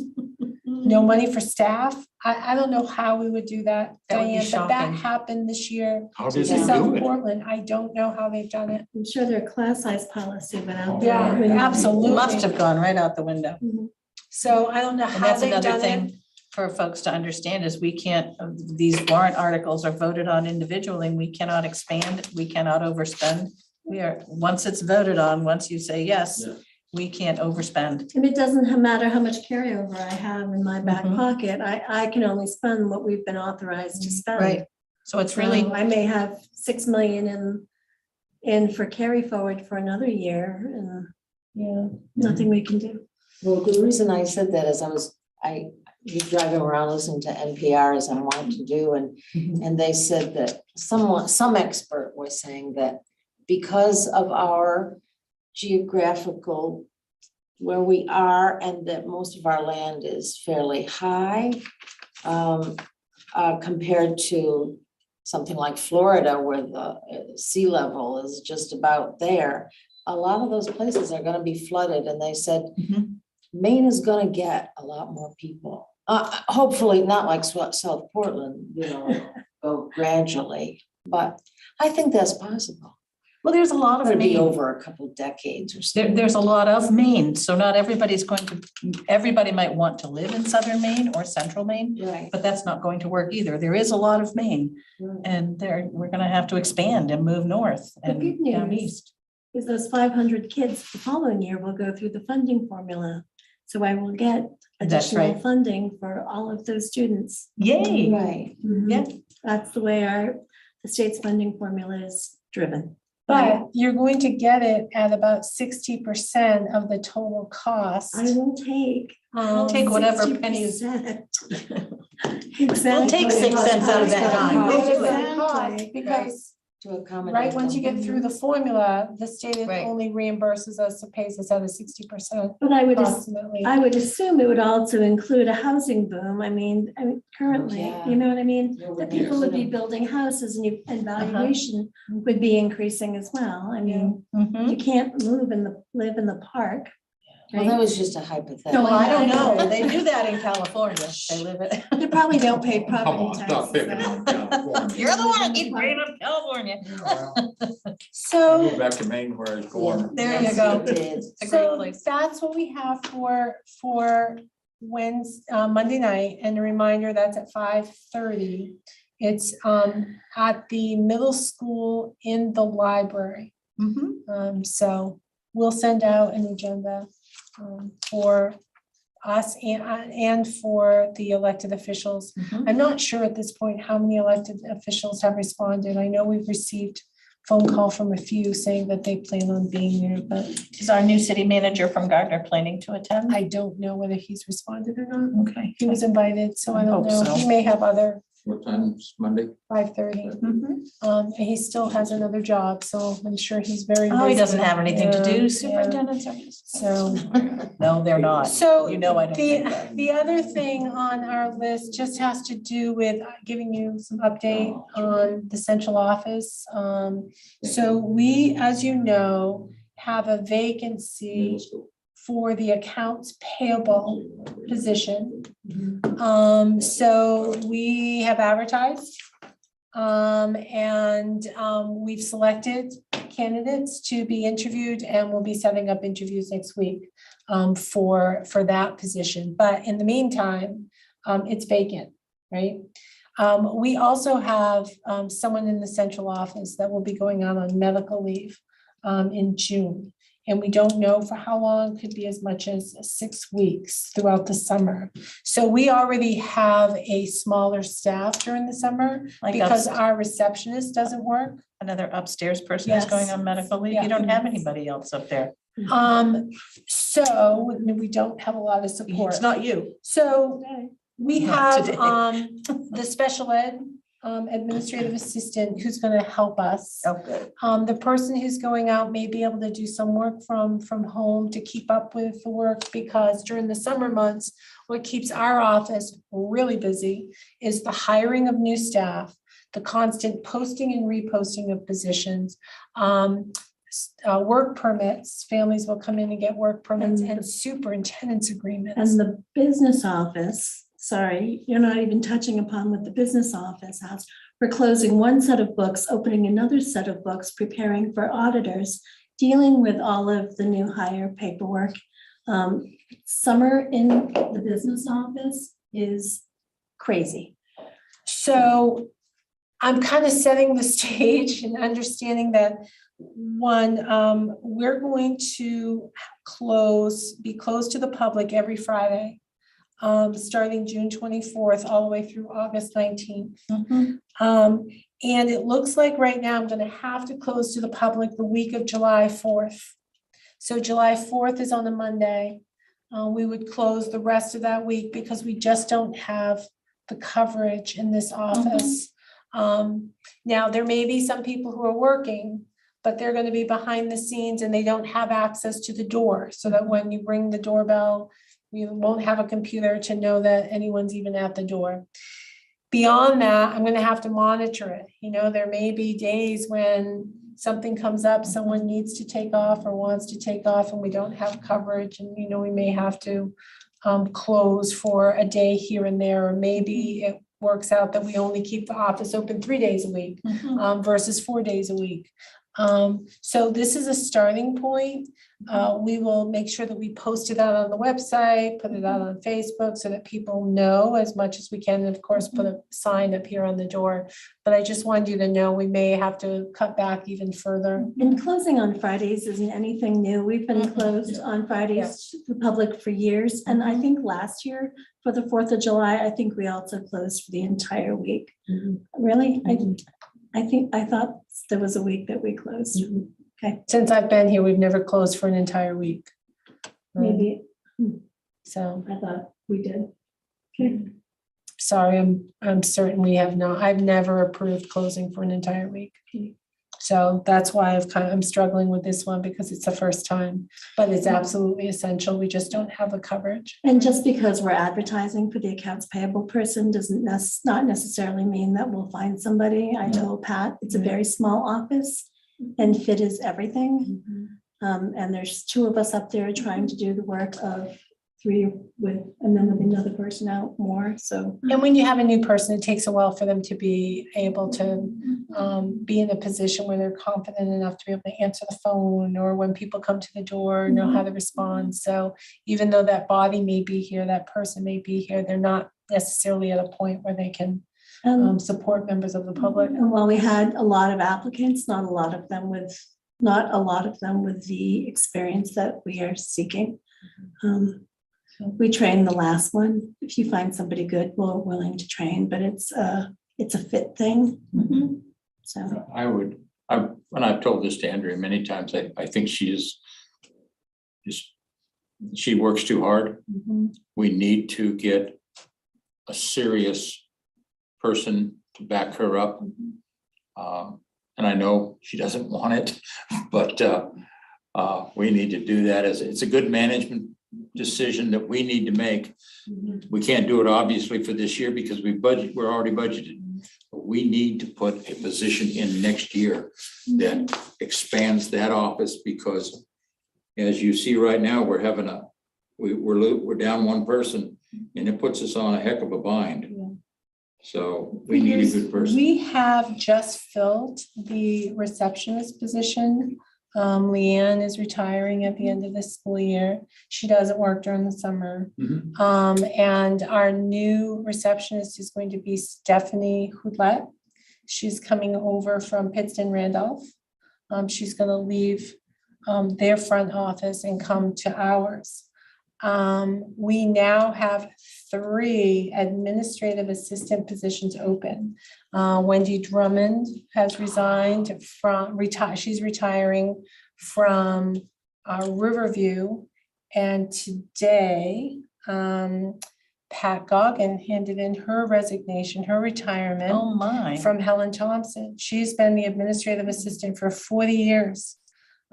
No money for staff? I don't know how we would do that, That would be Diane, but that shocking. happened this year How to did they South do it? Portland. I don't know how they've done it. I'm sure their class size policy went out there. Yeah, absolutely. Must have gone right out the window. So I don't know And how that's they've another done it. thing for folks to understand is we can't, these warrant articles are voted on individually and we cannot expand, we cannot overspend. We are, once it's voted on, once you say yes, we can't overspend. And it doesn't matter how much carryover I have in my back Mhm. pocket, I can only spend what we've been authorized to spend. Right. So it's really, I may have 6 million in for carry forward for another year, and Yeah. nothing we can do. Well, the reason I said that is I was driving around listening to NPR as I wanted to do, and they said that some expert was saying that because of our geographical where we are and that most of our land is fairly high compared to something like Florida where the sea level is just about there, a lot of those places are going to be flooded, and they said Maine is going to get a lot more people. Hopefully not like South Portland, you know, go gradually, but I think that's possible. well, there's a lot of It'll be Maine. over a couple decades or so. There's a lot of Maine, so not everybody's going to, everybody might want to live in southern Maine or central Maine, Right. but that's not going to work either. There is a lot of Maine, and we're gonna have to expand and move north The and good down news east. is those 500 kids the following year will go through the funding formula. So I will get That's additional right. funding for all of those students. Yay, Right. Yeah. That's the way the state's funding formula is driven. But you're going to get it at about 60% of the total cost. I will take. We'll take whatever pennies. 60%. We'll take 6 cents out of that dime. What is We'll do it. that cost? Because, To accommodate. right, once you them. get through the formula, the state Right. only reimburses us, or pays us out of 60% But I would approximately. assume it would also include a housing boom. I mean, currently, Yeah. you know what I mean? Yeah, The people would be yeah. building houses and valuation would be increasing as well. I mean, Mhm. you can't live in the park. Well, that Right? was just a hypothetical. Well, I don't know, they do that in California, they live it. They probably don't pay Come property on, stop taxes. picking though. on California. You're the one that keeps bringing up California. Go So, back to Maine where I was born. There you Yes, go. it did. It's a great so place. that's what we have for Monday night, and a reminder, that's at 5:30. It's at the middle school in the library. Mhm. So we'll send out an agenda for us and for the elected officials. Mhm. I'm not sure at this point how many elected officials have responded. I know we've received phone call from a few saying that they plan on being there, but Is our new city manager from Gardner planning to attend? I don't know whether he's responded or not. Okay. He was invited, so I I don't hope know. so. He may have other What time's Monday? 5:30. Mhm. And he still has another job, so I'm sure he's very Oh, he busy. doesn't have anything to Yeah, do, yeah. superintendents are just. So, No, they're not. so You know I don't think that. the other thing on our list just has to do with giving you some update on the central office. So we, as you know, have a vacancy for the accounts payable position. So we have advertised. We've selected candidates to be interviewed, and we'll be setting up interviews next week for that position. But in the meantime, it's vacant, right? We also have someone in the central office that will be going out on medical leave in June. And we don't know for how long, could be as much as 6 weeks throughout the summer. So we already have a smaller staff during the summer Like because our receptionist doesn't work. another upstairs person is going Yes. on medical leave. Yeah. You don't have anybody else up there. So we don't have a lot of support. It's not you. So we Not have today. the special ed administrative assistant who's gonna help us. Oh, good. The person who's going out may be able to do some work from home to keep up with the work, because during the summer months, what keeps our office really busy is the hiring of new staff, the constant posting and reposting of positions, work permits, families will come in and get work permits, and superintendent's agreements. And the business office, sorry, you're not even touching upon what the business office has. We're closing one set of books, opening another set of books, preparing for auditors, dealing with all of the new hire paperwork. Summer in the business office is crazy. So I'm kind of setting the stage and understanding that we're going to be closed to the public every Friday, starting June 24th, all the way through August 19th. And it looks like right now I'm gonna have to close to the public the week of July 4th. So July 4th is on a Monday. We would close the rest of that week because we just don't have the coverage in this office. Now, there may be some people who are working, but they're gonna be behind the scenes and they don't have access to the door, so that when you ring the doorbell, you won't have a computer to know that anyone's even at the door. Beyond that, I'm gonna have to monitor it. You know, there may be days when something comes up, someone needs to take off or wants to take off, and we don't have coverage, and we may have to close for a day here and there, or maybe it works out that we only keep the office open 3 days a week versus 4 days a week. So this is a starting point. We will make sure that we post it out on the website, put it out on Facebook so that people know as much as we can, and of course, put a sign up here on the door. But I just wanted you to know we may have to cut back even further. And closing on Fridays isn't anything new. We've been closed on Fridays to the public for years. And I think last year for the 4th of July, I think we also closed for the entire week. Really? I thought there was a week that we closed. Since I've been here, we've never closed for an entire week. Maybe, So, I thought we did. Okay. sorry, I'm certain we have not. I've never approved closing for an entire week. So that's why I'm struggling with this one, because it's the first time, but it's absolutely essential. We just don't have the coverage. And just because we're advertising for the accounts payable person doesn't not necessarily mean that we'll find somebody. I told Pat, it's a very small office and fit is everything. And there's 2 of us up there trying to do the work of 3 and then with another person out more, so. And when you have a new person, it takes a while for them to be able to be in a position where they're confident enough to be able to answer the phone, or when people come to the door, know how to respond. So even though that body may be here, that person may be here, they're not necessarily at a point where they can support members of the public. And while we had a lot of applicants, not a lot of them with the experience that we are seeking. We trained the last one. If you find somebody good, we're willing to train, but it's a fit thing. So, And I've told this to Andrea many times, I think she works too hard. We need to get a serious person to back her up. And I know she doesn't want it, but we need to do that as, it's a good management decision that we need to make. We can't do it obviously for this year because we're already budgeted. But we need to put a position in next year that expands that office, because as you see right now, we're having we're down one person, and it puts us on a heck of a bind. So we need a good person. We have just filled the receptionist position. Leanne is retiring at the end of the school year. She doesn't work during the summer. And our new receptionist is going to be Stephanie Houdlet. She's coming over from Pittston Randolph. She's going to leave their front office and come to ours. We now have 3 administrative assistant positions open. Wendy Drummond has resigned from, she's retiring from Riverview. And today, Pat Goggin handed in her resignation, her retirement Oh, my. from Helen Thompson. She's been the administrative assistant for 40 years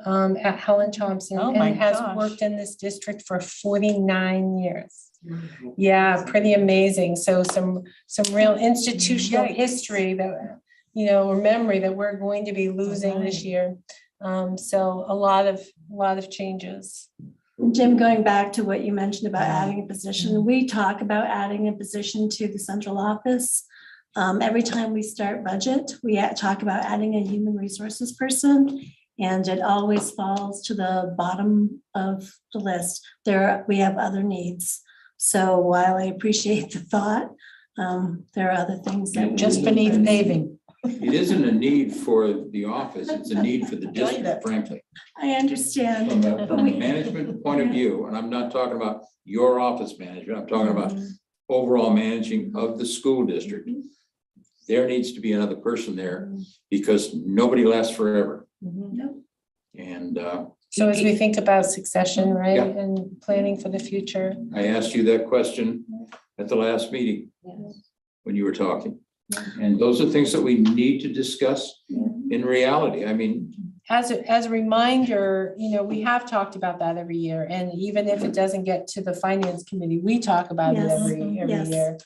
at Helen Thompson, Oh, my and has gosh. worked in this district for 49 years. Yeah, pretty amazing. So some real institutional Yikes. history that, or memory that we're going to be losing this Right. year. So a lot of changes. Jim, going back to what you mentioned about adding a position, we talk about adding a position to the central office. Every time we start budget, we talk about adding a human resources person, and it always falls to the bottom of the list. We have other needs. So while I appreciate the thought, there are other things that we Just need beneath first. paving. It isn't a need for the office, it's a need for the district, frankly. I understand. From a management point of view, and I'm not talking about your office management, I'm talking about overall managing of the school district. There needs to be another person there, because nobody lasts forever. And So as we think about succession, right, Yeah. and planning for the future. I asked you that question at the last meeting when you were talking. And those are things that we need to discuss in reality. I mean, As a reminder, we have talked about that every year, and even if it doesn't get to the finance committee, we talk about it Yes, every yes. year.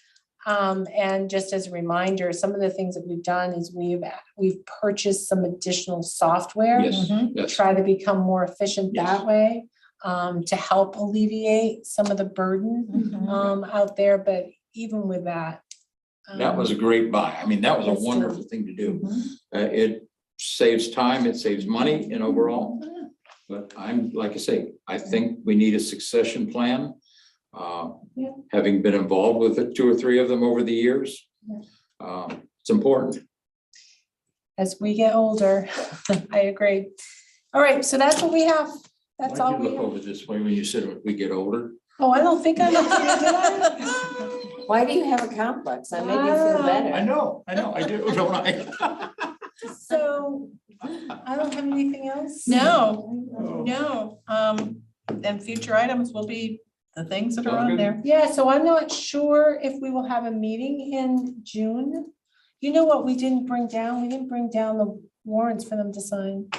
And just as a reminder, some of the things that we've done is we've purchased some additional software. yes, To yes. try to become more efficient that way, to help alleviate some of the burden out there, but even with that. That was a great buy. I mean, that was a Yes, too. wonderful thing to do. It saves time, it saves money in overall. But like I say, I think we need a succession plan. Yeah. Having been involved with it, 2 or 3 of them over the years. It's important. As we get older, I agree. All right, so that's what we have. That's all Why'd you we look have. over this way when you said we get older? Oh, I don't think I looked at it, did I? Why do you have a complex? I made you feel better. I know, I do, don't I? So I don't have anything else. No. And future items will be the things that are Sounds on good. there. Yeah, so I'm not sure if we will have a meeting in June. You know what we didn't bring down? We didn't bring down the warrants for them to sign.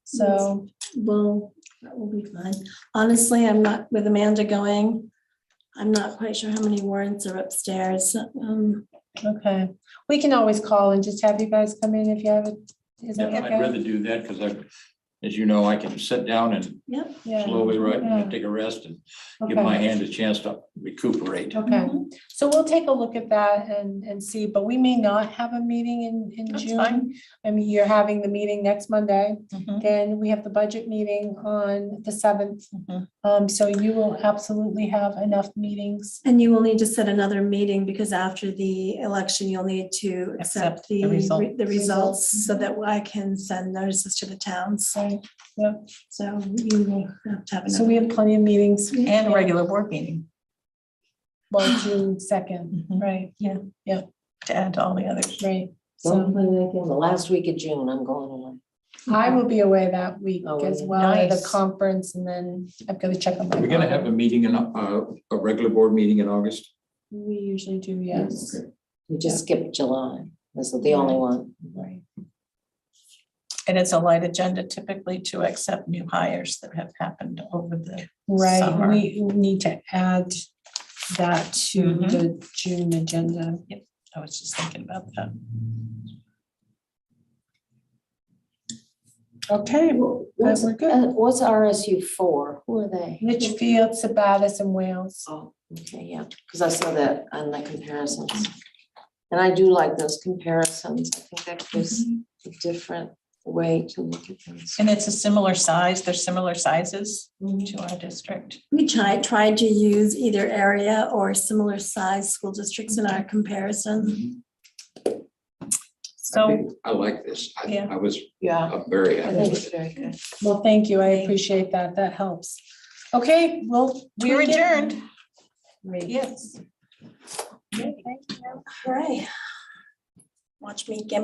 So, Well, that will be fine. Honestly, I'm not, with Amanda going, I'm not quite sure how many warrants are upstairs. okay, we can always call and just have you guys come in if you have it. Is that Yeah, I'd okay? rather do that because as you know, I can sit down and Yep. Yeah. slowly write Yeah. and take a rest and give Okay. my hand a chance to recuperate. Okay, so we'll take a look at that and see, but we may not have a meeting in That's June. fine. I mean, you're having the meeting next Monday, Mhm. then we have the budget meeting on the 7th. Mhm. So you will absolutely have enough meetings. And you will need to set another meeting because after the election, you'll need to accept Accept the the result. the results so that I can send notices to the towns. Right, yeah. So you will have to have So we another. have plenty of meetings. And a regular board meeting. Well, June 2nd, Mhm. right, To add to all the others. right. Don't So put anything, the last week of June, I'm going away. I will be away that week Oh, as yeah. well at a Nice. conference, and then I've got to check on my. We're gonna have a meeting in a regular board meeting in August. We usually do, yes. We just skipped July. This is the only one. Right. And it's a light agenda typically to accept new hires that have happened over the Right, summer. we need to add that to Mhm. the June agenda. I was just thinking about that. Okay, What's, we're good. what's RSU for? Who are they? Litchfield, Sabatis, and Wales. Oh, okay, yeah, because I saw that on the comparisons. And I do like those comparisons. I think that gives a different way to look at things. And it's a similar size, they're similar sizes to our district. We tried to use either area or similar size school districts in our comparison. So, I like this. Yeah. I was Yeah, very I happy think with it's it. very good. Well, thank you. I appreciate that. That helps. Okay, well. we're adjourned. Great. Yes. All right. Watch me get